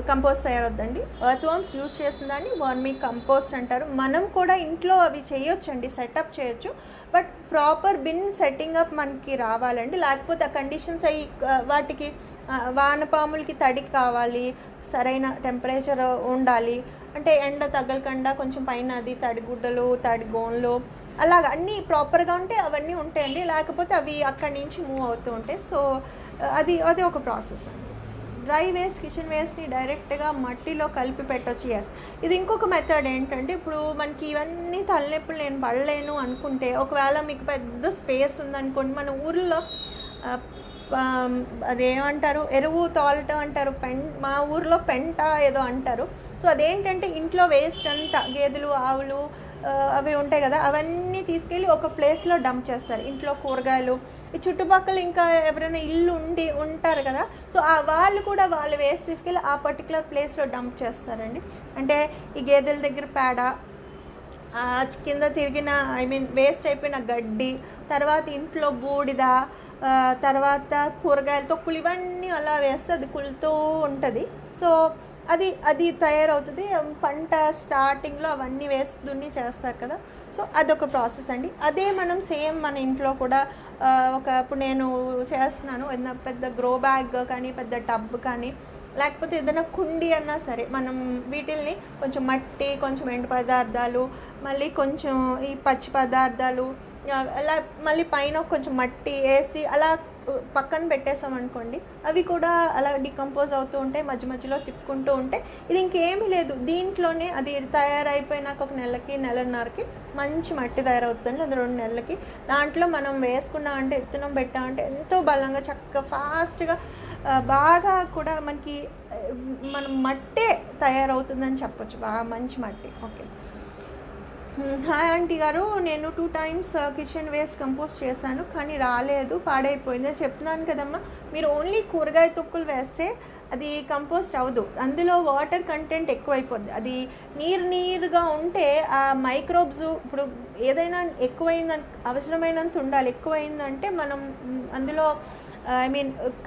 కంపోస్ట్ తయారవుద్దండి. ఎర్త్ వార్మ్స్ యూజ్ చేసిన దాన్ని వర్మీ కంపోస్ట్ అంటారు. మనం కూడా ఇంట్లో అవి చేయొచ్చండి, సెటప్ చేయొచ్చు, but proper bin setting up మనకి రావాలండి. లేకపోతే ఆ కండిషన్స్ అయ్యి వాటికి వానపాములకి తడి కావాలి, సరైన టెంపరేచర్ ఉండాలి, అంటే ఎండ తగలకుండా కొంచెం పైన అది తడిగుడ్డలు తడిగోన్లు అలాగ అన్నీ ప్రాపర్గా ఉంటే అవన్నీ ఉంటాయండి, లేకపోతే అవి అక్కడి నుంచి మూవ్ అవుతూ ఉంటాయి. సో అది ఒక ప్రాసెస్ అండి. డ్రై వేస్ట్, కిచెన్ వేస్ట్ని డైరెక్ట్గా మట్టిలో కలిపి పెట్టవచ్చు. ఎస్, ఇది ఇంకొక మెథడ్ ఏంటంటే, ఇప్పుడు మనకి ఇవన్నీ తలనొప్పులు నేను పడలేను అనుకుంటే, ఒకవేళ మీకు పెద్ద స్పేస్ ఉందనుకోండి, మన ఊర్లో అదేమంటారు, ఎరువు తోలటం అంటారు, మా ఊర్లో పెంట ఏదో అంటారు. సో అదేంటంటే ఇంట్లో వేస్ట్ అంతా గేదెలు ఆవులు అవి ఉంటాయి కదా, అవన్నీ తీసుకెళ్ళి ఒక ప్లేస్లో డంప్ చేస్తారు. ఇంట్లో కూరగాయలు, ఈ చుట్టుపక్కల ఇంకా ఎవరైనా ఇల్లు ఉంటారు కదా, సో వాళ్ళు కూడా వాళ్ళు వేస్ట్ తీసుకెళ్ళి ఆ పర్టికులర్ ప్లేస్లో డంప్ చేస్తారండి. అంటే ఈ గేదెల దగ్గర పేడ, కింద తిరిగిన వేస్ట్ అయిపోయిన గడ్డి, తర్వాత ఇంట్లో బూడిద, తర్వాత కూరగాయల తొక్కులు, ఇవన్నీ అలా వేస్తే అది కులుతూ ఉంటుంది. సో అది తయారవుతుంది. పంట స్టార్టింగ్లో అవన్నీ వేసి దున్ని చేస్తారు కదా, సో అదొక ప్రాసెస్ అండి. అదే మనం సేమ్ మన ఇంట్లో కూడా ఇప్పుడు నేను చేస్తున్నాను, ఏదైనా పెద్ద గ్రో బ్యాగ్ కానీ పెద్ద టబ్ కానీ లేకపోతే ఏదైనా కుండి అన్నా సరే, మనం వీటిల్ని కొంచెం మట్టి, కొంచెం ఎండు పదార్థాలు, మళ్ళీ కొంచెం ఈ పచ్చి పదార్థాలు, అలా మళ్ళీ పైన కొంచెం మట్టి వేసి అలా పక్కన పెట్టేసామనుకోండి, అవి కూడా అలా డికంపోజ్ అవుతూ ఉంటాయి. మధ్య మధ్యలో తిప్పుకుంటూ ఉంటే ఇది ఇంకేమీ లేదు, దీంట్లోనే అది తయారైపోయినాక ఒక నెలకి నెలన్నరకి మంచి మట్టి తయారవుతుంది. అది 2 నెలలకి దాంట్లో మనం వేసుకున్నామంటే, విత్తనం పెట్టామంటే ఎంతో బలంగా చక్కగా ఫాస్ట్గా బాగా కూడా మనకి మనం మట్టే తయారవుతుందని చెప్పొచ్చు, బాగా మంచి మట్టి. ఓకే. హాయ్ ఆంటీ గారు, నేను 2 times కిచెన్ వేస్ట్ కంపోస్ట్ చేశాను కానీ రాలేదు, పాడైపోయింది. చెప్తున్నాను కదమ్మా, మీరు ఓన్లీ కూరగాయ తొక్కులు వేస్తే అది కంపోస్ట్ అవ్వదు, అందులో వాటర్ కంటెంట్ ఎక్కువైపోద్ది. అది నీరుగా ఉంటే ఆ మైక్రోబ్స్, ఇప్పుడు ఏదైనా ఎక్కువైందని అవసరమైనంత ఉండాలి, ఎక్కువైందంటే మనం అందులో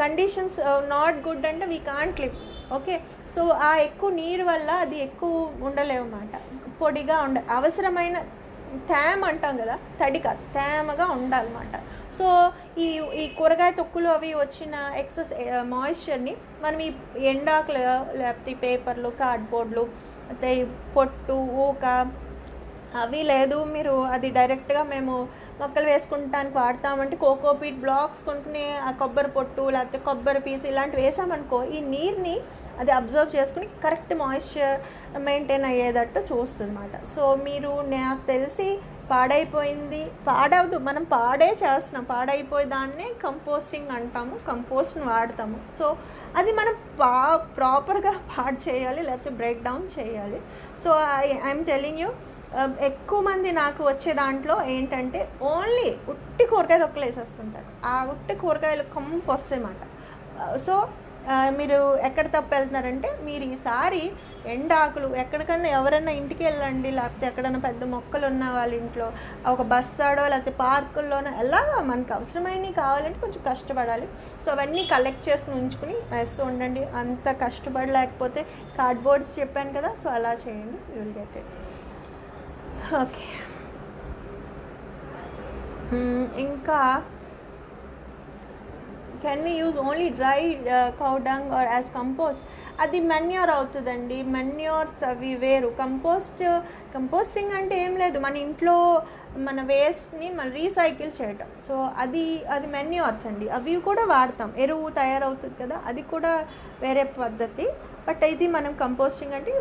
కండిషన్స్ నాట్ గుడ్ అంటే we can't live. Okay, so ఆ ఎక్కువ నీరు వల్ల అది ఎక్కువ ఉండలేవు అన్నమాట, పొడిగా అవసరమైన తేమ అంటాం కదా, తడి కాదు, తేమగా ఉండాలన్నమాట. సో ఈ కూరగాయ తొక్కులు అవి వచ్చిన ఎక్సెస్ మాయిశ్చర్ని మనం ఈ ఎండాకులు, లేకపోతే పేపర్లు, కార్డ్బోర్డ్లు, అయితే పొట్టు, ఊక అవి లేదు, మీరు అది డైరెక్ట్గా మేము మొక్కలు వేసుకుంటానికి వాడతామంటే కోకోపీట్ బ్లాక్స్ కొనుక్కునే ఆ కొబ్బరి పొట్టు లేకపోతే కొబ్బరి పీసు ఇలాంటివి వేసామనుకో, ఈ నీరుని అది అబ్జర్వ్ చేసుకుని కరెక్ట్ మాయిశ్చర్ మెయింటైన్ అయ్యేటట్టు చూస్తుంది అన్నమాట. సో మీరు, నాకు తెలిసి పాడైపోయింది, పాడవద్దు, మనం పాడే చేస్తున్నాం, పాడైపోయే దాన్నే కంపోస్టింగ్ అంటాము, కంపోస్ట్ని వాడతాము. సో అది మనం ప్రాపర్గా పాడు చేయాలి, లేకపోతే బ్రేక్ డౌన్ చేయాలి. సో ఐఎమ్ టెలింగ్ యూ, ఎక్కువ మంది నాకు వచ్చే దాంట్లో ఏంటంటే ఓన్లీ ఉట్టి కూరగాయ తొక్కలు వేసేస్తుంటారు, ఆ ఉట్టి కూరగాయలు కంపు వస్తాయన్నమాట. సో మీరు ఎక్కడ తప్పు వెళ్తున్నారంటే, మీరు ఈసారి ఎండాకులు ఎక్కడికన్నా ఎవరైనా ఇంటికి వెళ్ళండి, లేకపోతే ఎక్కడైనా పెద్ద మొక్కలు ఉన్న వాళ్ళ ఇంట్లో ఒక బస్తాడో లేకపోతే పార్కుల్లోనో ఎలాగా మనకు అవసరమైనవి కావాలంటే కొంచెం కష్టపడాలి. సో అవన్నీ కలెక్ట్ చేసుకుని ఉంచుకుని వేస్తూ ఉండండి. అంత కష్టపడలేకపోతే కార్డ్బోర్డ్స్ చెప్పాను కదా, సో అలా చేయండి, you will get it. Okay. ఇంకా can we use only dry cow dung or as compost? అది మెన్యూర్ అవుతుందండి, మెన్యూర్స్ అవి వేరు. కంపోస్టింగ్ అంటే ఏం లేదు, మన ఇంట్లో మన వేస్ట్ని మనం రీసైకిల్ చేయటం. సో అది మెన్యూర్స్ అండి, అవి కూడా వాడతాం, ఎరువు తయారవుతుంది కదా, అది కూడా వేరే పద్ధతి. బట్ ఇది మనం కంపోస్టింగ్ అంటే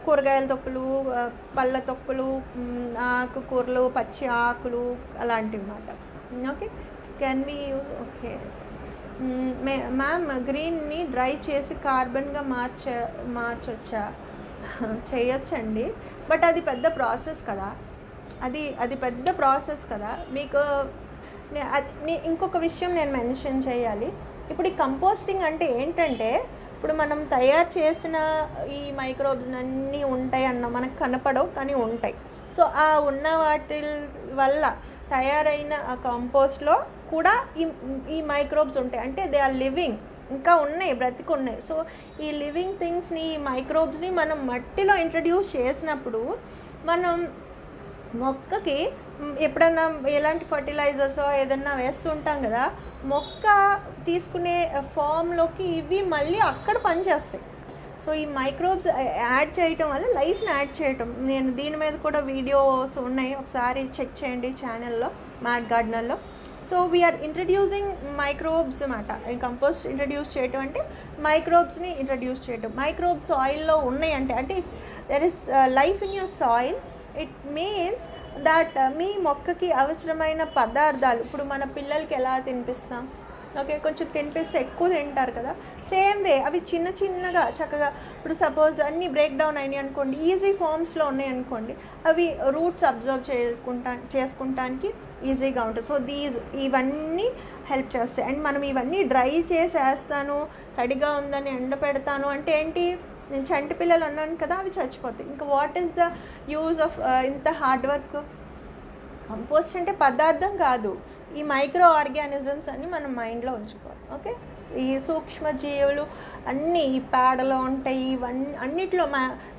కూరగాయల తొక్కులు, పళ్ళ తొక్కులు, ఆకుకూరలు, పచ్చి ఆకులు అలాంటివి అన్నమాట. Okay, can we use? Okay ma'am, గ్రీన్ని డ్రై చేసి కార్బన్గా మార్చొచ్చా? చేయొచ్చండి, బట్ అది పెద్ద ప్రాసెస్ కదా, అది పెద్ద ప్రాసెస్ కదా. మీకు ఇంకొక విషయం నేను మెన్షన్ చేయాలి. ఇప్పుడు ఈ కంపోస్టింగ్ అంటే ఏంటంటే, ఇప్పుడు మనం తయారు చేసిన ఈ మైక్రోబ్స్ అన్నీ ఉంటాయి మనకు కనపడవు కానీ ఉంటాయి. సో ఆ ఉన్న వాటి వల్ల తయారైన ఆ కంపోస్ట్లో కూడా ఈ మైక్రోబ్స్ ఉంటాయి, అంటే దే ఆర్ లివింగ్, ఇంకా ఉన్నాయి, బ్రతికున్నాయి. సో ఈ లివింగ్ థింగ్స్ని, ఈ మైక్రోబ్స్ని మనం మట్టిలో ఇంట్రడ్యూస్ చేసినప్పుడు, మనం మొక్కకి ఎప్పుడన్నా ఎలాంటి ఫర్టిలైజర్స్ ఏదన్నా వేస్తుంటాం కదా, మొక్క తీసుకునే ఫామ్లోకి ఇవి మళ్ళీ అక్కడ పనిచేస్తాయి. సో ఈ మైక్రోబ్స్ యాడ్ చేయటం వల్ల లైఫ్ని యాడ్ చేయటం, నేను దీని మీద కూడా వీడియోస్ ఉన్నాయి, ఒకసారి చెక్ చేయండి ఛానల్లో, మ్యాట్ గార్డెనర్లో. సో వీఆర్ ఇంట్రడ్యూసింగ్ మైక్రోబ్స్ అన్నమాట. కంపోస్ట్ ఇంట్రడ్యూస్ చేయటం అంటే మైక్రోబ్స్ని ఇంట్రడ్యూస్ చేయటం. మైక్రోబ్స్ సాయిల్లో ఉన్నాయి అంటే if there is life in your soil, it means that మీ మొక్కకి అవసరమైన పదార్థాలు, ఇప్పుడు మన పిల్లలకి ఎలా తినిపిస్తాం, ఓకే, కొంచెం తినిపిస్తే ఎక్కువ తింటారు కదా, సేమ్ వే అవి చిన్న చిన్నగా చక్కగా ఇప్పుడు సపోజ్ అన్నీ బ్రేక్ డౌన్ అయినాయి అనుకోండి, ఈజీ ఫామ్స్లో ఉన్నాయి అనుకోండి, అవి రూట్స్ అబ్జర్వ్ చేసుకుంటానికి ఈజీగా ఉంటుంది. సో ఇవన్నీ హెల్ప్ చేస్తాయి. అండ్ మనం ఇవన్నీ డ్రై చేసేస్తాను, తడిగా ఉందని ఎండ పెడతాను అంటే ఏంటి, నేను చంటి పిల్లలు అన్నాను కదా, అవి చచ్చిపోతాయి. ఇంకా what is the use of ఇంత హార్డ్ వర్క్? కంపోస్ట్ అంటే పదార్థం కాదు, ఈ మైక్రో ఆర్గానిజమ్స్ అన్నీ మనం మైండ్లో ఉంచుకోవాలి. ఓకే, ఈ సూక్ష్మజీవులు అన్నీ ఈ పేడలో ఉంటాయి, ఇవన్నీ అన్నిట్లో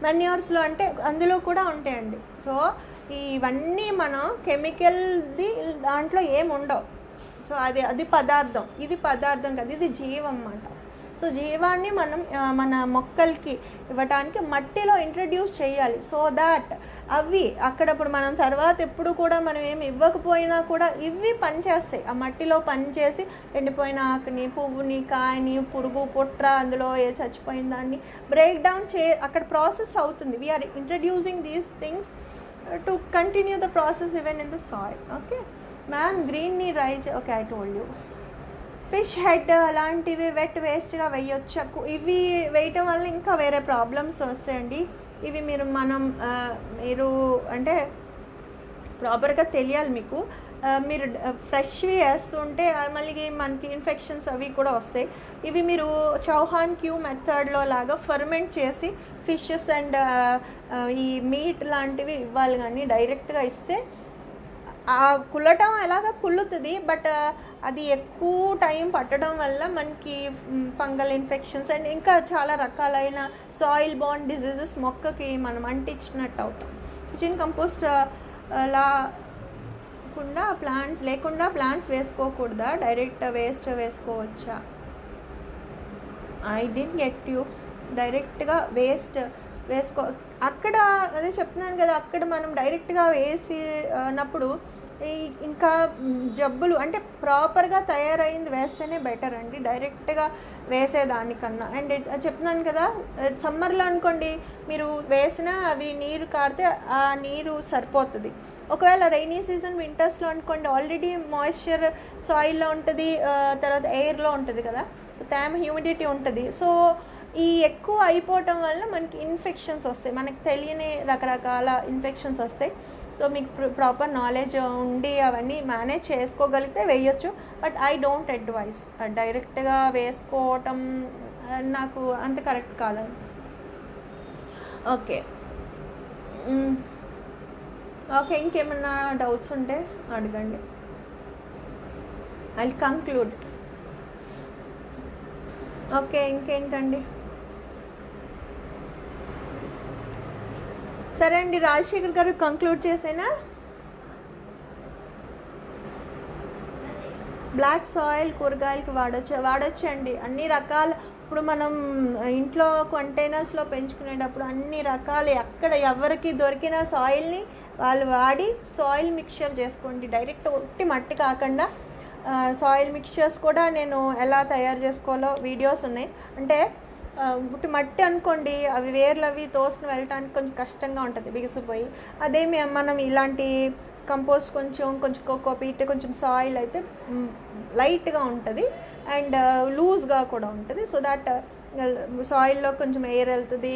మెన్యూర్స్లో అంటే అందులో కూడా ఉంటాయండి. సో ఇవన్నీ మనం కెమికల్ది దాంట్లో ఏమి ఉండవు. సో అది పదార్థం, ఇది పదార్థం కాదు, ఇది జీవం అన్నమాట. సో జీవాన్ని మనం మన మొక్కలకి ఇవ్వటానికి మట్టిలో ఇంట్రడ్యూస్ చేయాలి. సో దాట్ అవి అక్కడప్పుడు మనం తర్వాత ఎప్పుడు కూడా మనం ఏమి ఇవ్వకపోయినా కూడా ఇవి పనిచేస్తాయి. ఆ మట్టిలో పనిచేసి ఎండిపోయిన ఆకుని, పువ్వుని, కాయని, పురుగు, పుట్ర, అందులో చచ్చిపోయిన దాన్ని బ్రేక్ డౌన్ అక్కడ ప్రాసెస్ అవుతుంది. We're introducing these things to continue the process even in the soil. Okay ma'am, గ్రీన్ని రైజ్, okay I told you. Fish head అలాంటివి వెట్ వేస్ట్గా వేయొచ్చు. ఇవి వేయటం వల్ల ఇంకా వేరే ప్రాబ్లమ్స్ వస్తాయండి. ఇవి మీరు అంటే ప్రాపర్గా తెలియాలి మీకు. మీరు ఫ్రెష్వి వేస్తుంటే మళ్ళీ మనకి ఇన్ఫెక్షన్స్ అవి కూడా వస్తాయి. ఇవి మీరు చౌహాన్ క్యూ మెథడ్లో లాగా ఫర్మెంట్ చేసి ఫిషెస్ అండ్ ఈ మీట్ లాంటివి ఇవ్వాలి, కానీ డైరెక్ట్గా ఇస్తే కుల్లటం ఎలాగ కుల్లుతుంది, బట్ అది ఎక్కువ టైం పట్టడం వల్ల మనకి ఫంగల్ ఇన్ఫెక్షన్స్ అండ్ ఇంకా చాలా రకాలైన సాయిల్ బాండ్ డిజీజెస్ మొక్కకి మనం అంటించినట్టు అవుతాం. కిచెన్ కంపోస్ట్ లేకుండా ప్లాంట్స్ వేసుకోకూడదా, డైరెక్ట్ వేస్ట్ వేసుకోవచ్చా? I don't get you. డైరెక్ట్గా వేస్ట్ అక్కడ అదే చెప్తున్నాను కదా, అక్కడ మనం డైరెక్ట్గా వేసినప్పుడు ఇంకా జబ్బులు అంటే ప్రాపర్గా తయారైంది వేస్తేనే బెటర్ అండి, డైరెక్ట్గా వేసేదానికన్నా. అండ్ చెప్తున్నాను కదా, సమ్మర్లో అనుకోండి మీరు వేసినా అవి నీరు కారితే ఆ నీరు సరిపోతుంది. ఒకవేళ రైనీ సీజన్ వింటర్స్లో అనుకోండి, ఆల్రెడీ మాయిశ్చర్ సాయిల్లో ఉంటుంది, తర్వాత ఎయిర్లో ఉంటుంది కదా, సో తేమ హ్యూమిడిటీ ఉంటుంది. సో ఈ ఎక్కువ అయిపోవటం వల్ల మనకి ఇన్ఫెక్షన్స్ వస్తాయి, మనకు తెలియని రకరకాల ఇన్ఫెక్షన్స్ వస్తాయి. సో మీకు ప్రాపర్ నాలెడ్జ్ ఉండి అవన్నీ మేనేజ్ చేసుకోగలిగితే వేయొచ్చు, బట్ ఐ డోంట్ అడ్వైస్ డైరెక్ట్గా వేసుకోవటం, నాకు అంత కరెక్ట్ కాదనిపిస్తుంది. ఓకే ఓకే, ఇంకేమన్నా డౌట్స్ ఉంటే అడగండి. I conclude. ఓకే, ఇంకేంటండి? సరే అండి, రాజశేఖర్ గారు కంక్లూడ్ చేసేనా? బ్లాక్ సాయిల్ కూరగాయలకి వాడచ్చు అండి, అన్ని రకాల. ఇప్పుడు మనం ఇంట్లో కంటైనర్స్లో పెంచుకునేటప్పుడు అన్ని రకాలు ఎక్కడ ఎవరికి దొరికిన సాయిల్ని వాళ్ళు వాడి సాయిల్ మిక్చర్ చేసుకోండి. డైరెక్ట్ ఒట్టి మట్టి కాకుండా సాయిల్ మిక్చర్స్ కూడా నేను ఎలా తయారు చేసుకోవాలో వీడియోస్ ఉన్నాయి. అంటే ఉట్టి మట్టి అనుకోండి, అవి వేర్లు అవి తోసుకుని వెళ్ళటానికి కొంచెం కష్టంగా ఉంటుంది, బిగిసిపోయి. అదే మనం ఇలాంటి కంపోస్ట్ కొంచెం కోకోపీట్, కొంచెం సాయిల్ అయితే లైట్గా ఉంటుంది అండ్ లూజ్గా కూడా ఉంటుంది. సో దట్ సాయిల్లో కొంచెం ఎయిర్ వెళ్తుంది,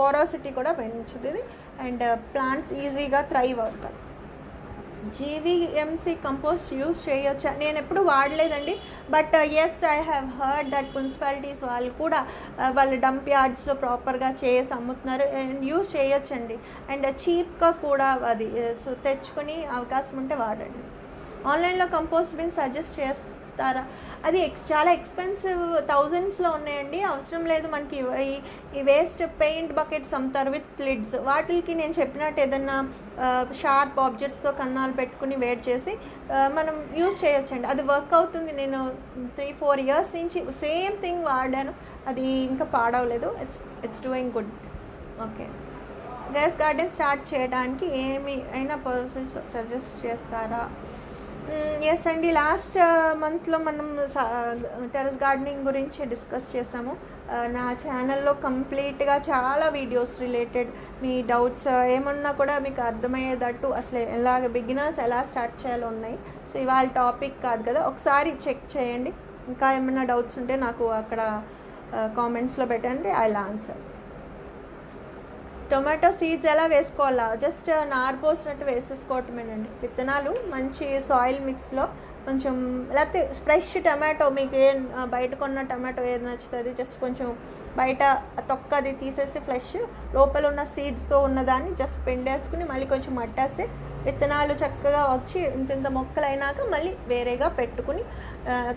పోరాసిటీ కూడా పెంచుతుంది అండ్ ప్లాంట్స్ ఈజీగా థ్రైవ్ అవుతాయి. జీవీఎంసీ కంపోస్ట్ యూస్ చేయొచ్చా? నేను ఎప్పుడు వాడలేదండి, but yes I have heard that municipalities వాళ్ళు కూడా వాళ్ళ డంప్ యార్డ్స్లో ప్రాపర్గా చేసి అమ్ముతున్నారు అండ్ యూస్ చేయొచ్చండి. అండ్ చీప్గా కూడా అది. సో తెచ్చుకొని అవకాశం ఉంటే వాడండి. ఆన్లైన్లో కంపోస్ట్ బిన్ సజెస్ట్ చేస్తారా? అది చాలా ఎక్స్పెన్సివ్, థౌజండ్స్లో ఉన్నాయండి, అవసరం లేదు. మనకి ఈ వేస్ట్ పెయింట్ బకెట్స్ అమ్ముతారు విత్ లిడ్స్, వాటికి నేను చెప్పినట్టు ఏదన్నా షార్ప్ ఆబ్జెక్ట్స్తో కన్నాలు పెట్టుకుని వేడి చేసి మనం యూజ్ చేయొచ్చండి. అది వర్క్ అవుతుంది. నేను 3-4 years నుంచి సేమ్ థింగ్ వాడాను, అది ఇంకా పాడవలేదు. It's doing good. Okay, terrace garden start చేయడానికి ఏమి అయినా ప్రాసెస్ సజెస్ట్ చేస్తారా? ఎస్ అండి, లాస్ట్ మంత్లో మనం టెర్రస్ గార్డెనింగ్ గురించి డిస్కస్ చేసాము. నా ఛానల్లో కంప్లీట్గా చాలా వీడియోస్ రిలేటెడ్, మీ డౌట్స్ ఏమన్నా కూడా మీకు అర్థమయ్యేటట్టు అసలు ఎలాగ బిగినర్స్ ఎలా స్టార్ట్ చేయాలో ఉన్నాయి. సో ఇవాళ టాపిక్ కాదు కదా, ఒకసారి చెక్ చేయండి. ఇంకా ఏమైనా డౌట్స్ ఉంటే నాకు అక్కడ కామెంట్స్లో పెట్టండి, I will answer. Tomato seeds ఎలా వేసుకోవాలా? జస్ట్ నారు పోసినట్టు వేసేసుకోవటమేనండి. విత్తనాలు మంచి సాయిల్ మిక్స్లో కొంచెం, లేకపోతే ఫ్రెష్ టమాటో మీకు బయట కొన్న టమాటో ఏది నచ్చుతుంది, జస్ట్ కొంచెం బయట తొక్క అది తీసేసి ఫ్రెష్ లోపల ఉన్న సీడ్స్తో ఉన్నదాన్ని జస్ట్ పిండేసుకుని మళ్ళీ కొంచెం మట్టేస్తే విత్తనాలు చక్కగా వచ్చి ఇంత మొక్కలు అయినాక మళ్ళీ వేరేగా పెట్టుకుని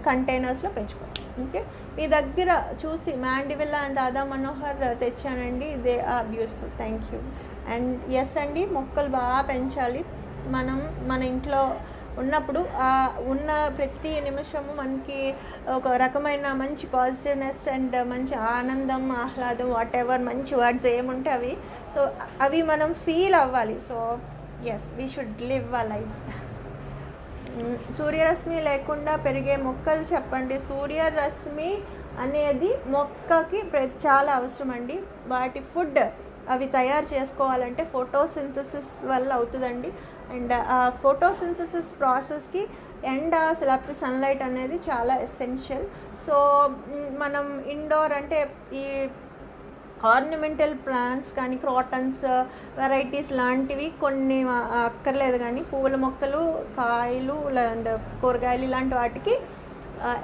కంటైనర్స్లో పెంచుకోండి. ఓకే, మీ దగ్గర చూసి మ్యాండివిల్లా అండ్ రాధా మనోహర్ తెచ్చానండి, they are beautiful, thank you. And yes అండి, మొక్కలు బాగా పెంచాలి. మనం మన ఇంట్లో ఉన్నప్పుడు ఉన్న ప్రతి నిమిషము మనకి ఒక రకమైన మంచి పాజిటివ్నెస్ అండ్ మంచి ఆనందం, ఆహ్లాదం, వాట్ ఎవర్ మంచి వర్డ్స్ ఏముంటే అవి, సో అవి మనం ఫీల్ అవ్వాలి. So yes, we should live our lives. సూర్యరశ్మి లేకుండా పెరిగే మొక్కలు చెప్పండి. సూర్యరశ్మి అనేది మొక్కకి చాలా అవసరం అండి. వాటి ఫుడ్ అవి తయారు చేసుకోవాలంటే ఫోటోసింథసిస్ వల్ల అవుతుందండి. అండ్ ఆ ఫోటోసింథసిస్ ప్రాసెస్కి ఎండ లేకపోతే సన్లైట్ అనేది చాలా ఎసెన్షియల్. సో మనం ఇండోర్ అంటే ఈ ఆర్నమెంటల్ ప్లాంట్స్ కానీ క్రాటన్స్ వెరైటీస్ లాంటివి కొన్ని అక్కర్లేదు, కానీ పువ్వుల మొక్కలు, కాయలు అండ్ కూరగాయలు ఇలాంటి వాటికి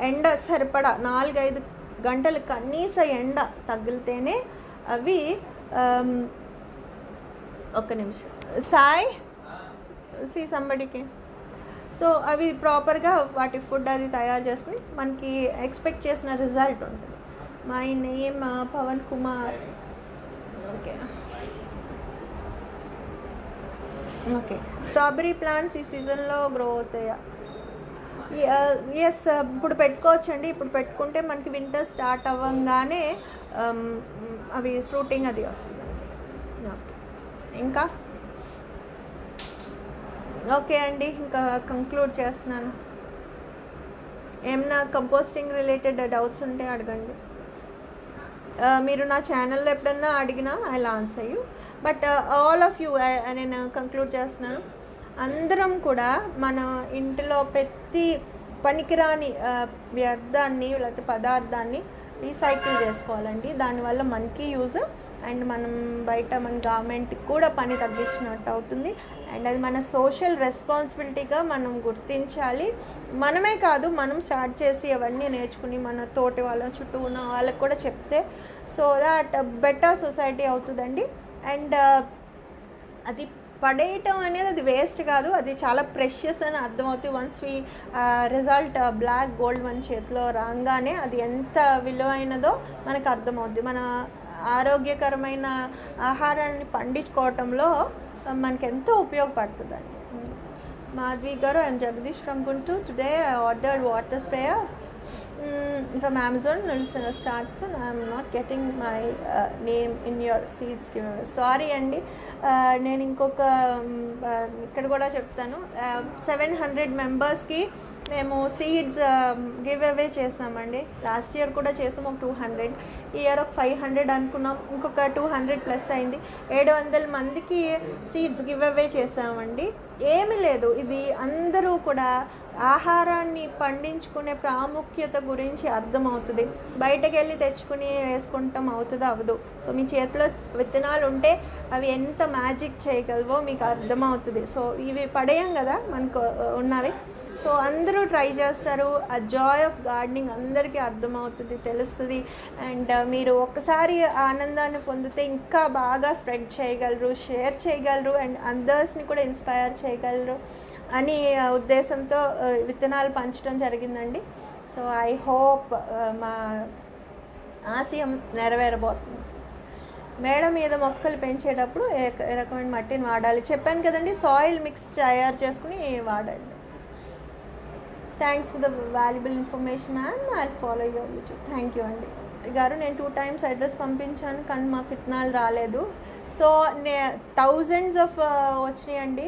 ఎండ సరిపడా 4-5 గంటలు కనీస ఎండ తగిలితేనే అవి ఒక్క నిమిషం సాయ్ సి సంబడికి, సో అవి ప్రాపర్గా వాటి ఫుడ్ అది తయారు చేసుకుని మనకి ఎక్స్పెక్ట్ చేసిన రిజల్ట్ ఉంటుంది. My name Pavan Kumar. Okay okay, strawberry plants ఈ సీజన్లో గ్రో అవుతాయా? ఎస్, ఇప్పుడు పెట్టుకోవచ్చండి. ఇప్పుడు పెట్టుకుంటే మనకి వింటర్ స్టార్ట్ అవ్వగానే అవి ఫ్రూటింగ్ అది వస్తుంది. ఇంకా ఓకే అండి, ఇంకా కంక్లూడ్ చేస్తున్నాను. ఏమన్నా కంపోస్టింగ్ రిలేటెడ్ డౌట్స్ ఉంటే అడగండి. మీరు నా ఛానల్లో ఎప్పుడన్నా అడిగినా I will answer you. But all of you, నేను కంక్లూడ్ చేస్తున్నాను, అందరం కూడా మన ఇంటిలో ప్రతి పనికిరాని వ్యర్థాన్ని లేకపోతే పదార్థాన్ని రీసైకిల్ చేసుకోవాలండి. దానివల్ల మనకి యూజ్ అండ్ మనం బయట మన గవర్నమెంట్కి కూడా పని తగ్గించినట్టు అవుతుంది. అండ్ అది మన సోషల్ రెస్పాన్సిబిలిటీగా మనం గుర్తించాలి. మనమే కాదు, మనం స్టార్ట్ చేసి అవన్నీ నేర్చుకుని మన తోటి వాళ్ళ చుట్టూ ఉన్న వాళ్ళకి కూడా చెప్తే సో దాట్ బెటర్ సొసైటీ అవుతుందండి. అండ్ అది పడేయటం అనేది అది వేస్ట్ కాదు, అది చాలా ప్రెషియస్ అని అర్థమవుతుంది. Once we result black gold మన చేతిలో రాగానే అది ఎంత విలువైనదో మనకు అర్థమవుతుంది. మన ఆరోగ్యకరమైన ఆహారాన్ని పండించుకోవటంలో మనకి ఎంతో ఉపయోగపడుతుందండి. మాధవి గారు, I'm Jagadish from Guntur. Today I ordered water sprayer from Amazon. Will start soon. I am not getting my name in your seeds giveaway. Sorry అండి, నేను ఇంకొక ఇక్కడ కూడా చెప్తాను. 700 మెంబర్స్కి మేము సీడ్స్ గివ్ అవే చేసామండి. లాస్ట్ ఇయర్ కూడా చేసాము ఒక 200, ఈ ఇయర్ ఒక 500 అనుకున్నాం, ఇంకొక 200 ప్లస్ అయింది. 700 మందికి సీడ్స్ గివ్ అవే చేసామండి. ఏమీ లేదు, ఇది అందరూ కూడా ఆహారాన్ని పండించుకునే ప్రాముఖ్యత గురించి అర్థమవుతుంది. బయటకు వెళ్ళి తెచ్చుకుని వేసుకుంటాం అవుతుందో అవ్వదు. సో మీ చేతిలో విత్తనాలు ఉంటే అవి ఎంత మ్యాజిక్ చేయగలవో మీకు అర్థమవుతుంది. సో ఇవి పడేయం కదా మనకు ఉన్నవి. సో అందరూ ట్రై చేస్తారు. ఆ జాయ్ ఆఫ్ గార్డెనింగ్ అందరికీ అర్థమవుతుంది, తెలుస్తుంది. అండ్ మీరు ఒక్కసారి ఆనందాన్ని పొందితే ఇంకా బాగా స్ప్రెడ్ చేయగలరు, షేర్ చేయగలరు అండ్ అదర్స్ని కూడా ఇన్స్పైర్ చేయగలరు అని ఉద్దేశంతో విత్తనాలు పంచడం జరిగిందండి. సో ఐ హోప్ మా ఆశయం నెరవేరబోతుంది. మేడ మీద మొక్కలు పెంచేటప్పుడు ఏ రకమైన మట్టిని వాడాలి చెప్పాను కదండి. సాయిల్ మిక్స్ తయారు చేసుకుని వాడండి. Thanks for the valuable information ma'am. I follow your YouTube. Thank you అండి గారు. నేను 2 times అడ్రస్ పంపించాను కానీ మాకు విత్తనాలు రాలేదు. సో థౌజండ్స్ ఆఫ్ వచ్చినాయండి,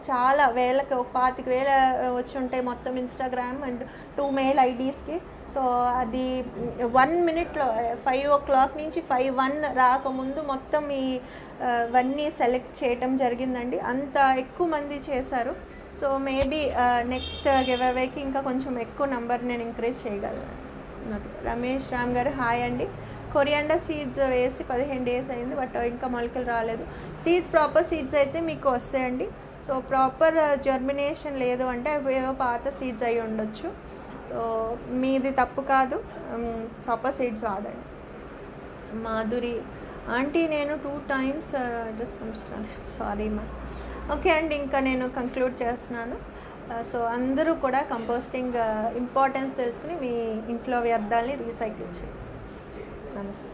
చాలా వేలకు, 25,000 వచ్చి ఉంటాయి మొత్తం ఇన్స్టాగ్రామ్ అండ్ 2 మెయిల్ ఐడీస్కి. సో అది 1 minute 5 o'clock నుంచి 5:01 రాకముందు మొత్తం ఇవన్నీ సెలెక్ట్ చేయటం జరిగిందండి. అంత ఎక్కువ మంది చేశారు. సో మేబీ నెక్స్ట్ గివ్ అవేకి ఇంకా కొంచెం ఎక్కువ నెంబర్ నేను ఇంక్రీజ్ చేయగలను. రమేష్ రామ్ గారు హాయ్ అండి. కొరియాండర్ సీడ్స్ వేసి 15 డేస్ అయింది, బట్ ఇంకా మొలకలు రాలేదు. సీడ్స్ ప్రాపర్ సీడ్స్ అయితే మీకు వస్తాయండి. సో ప్రాపర్ జర్మినేషన్ లేదు అంటే అవి ఏవో పాత సీడ్స్ అయి ఉండొచ్చు. సో మీది తప్పు కాదు, ప్రాపర్ సీడ్స్ వాడండి. మాధురి ఆంటీ నేను 2 times అడ్రస్ పంపిస్తాను, సారీ మా. ఓకే అండి, ఇంకా నేను కంక్లూడ్ చేస్తున్నాను. సో అందరూ కూడా కంపోస్టింగ్ ఇంపార్టెన్స్ తెలుసుకుని మీ ఇంట్లో వ్యర్థాలని రీసైకిల్ చేయండి. నమస్తే.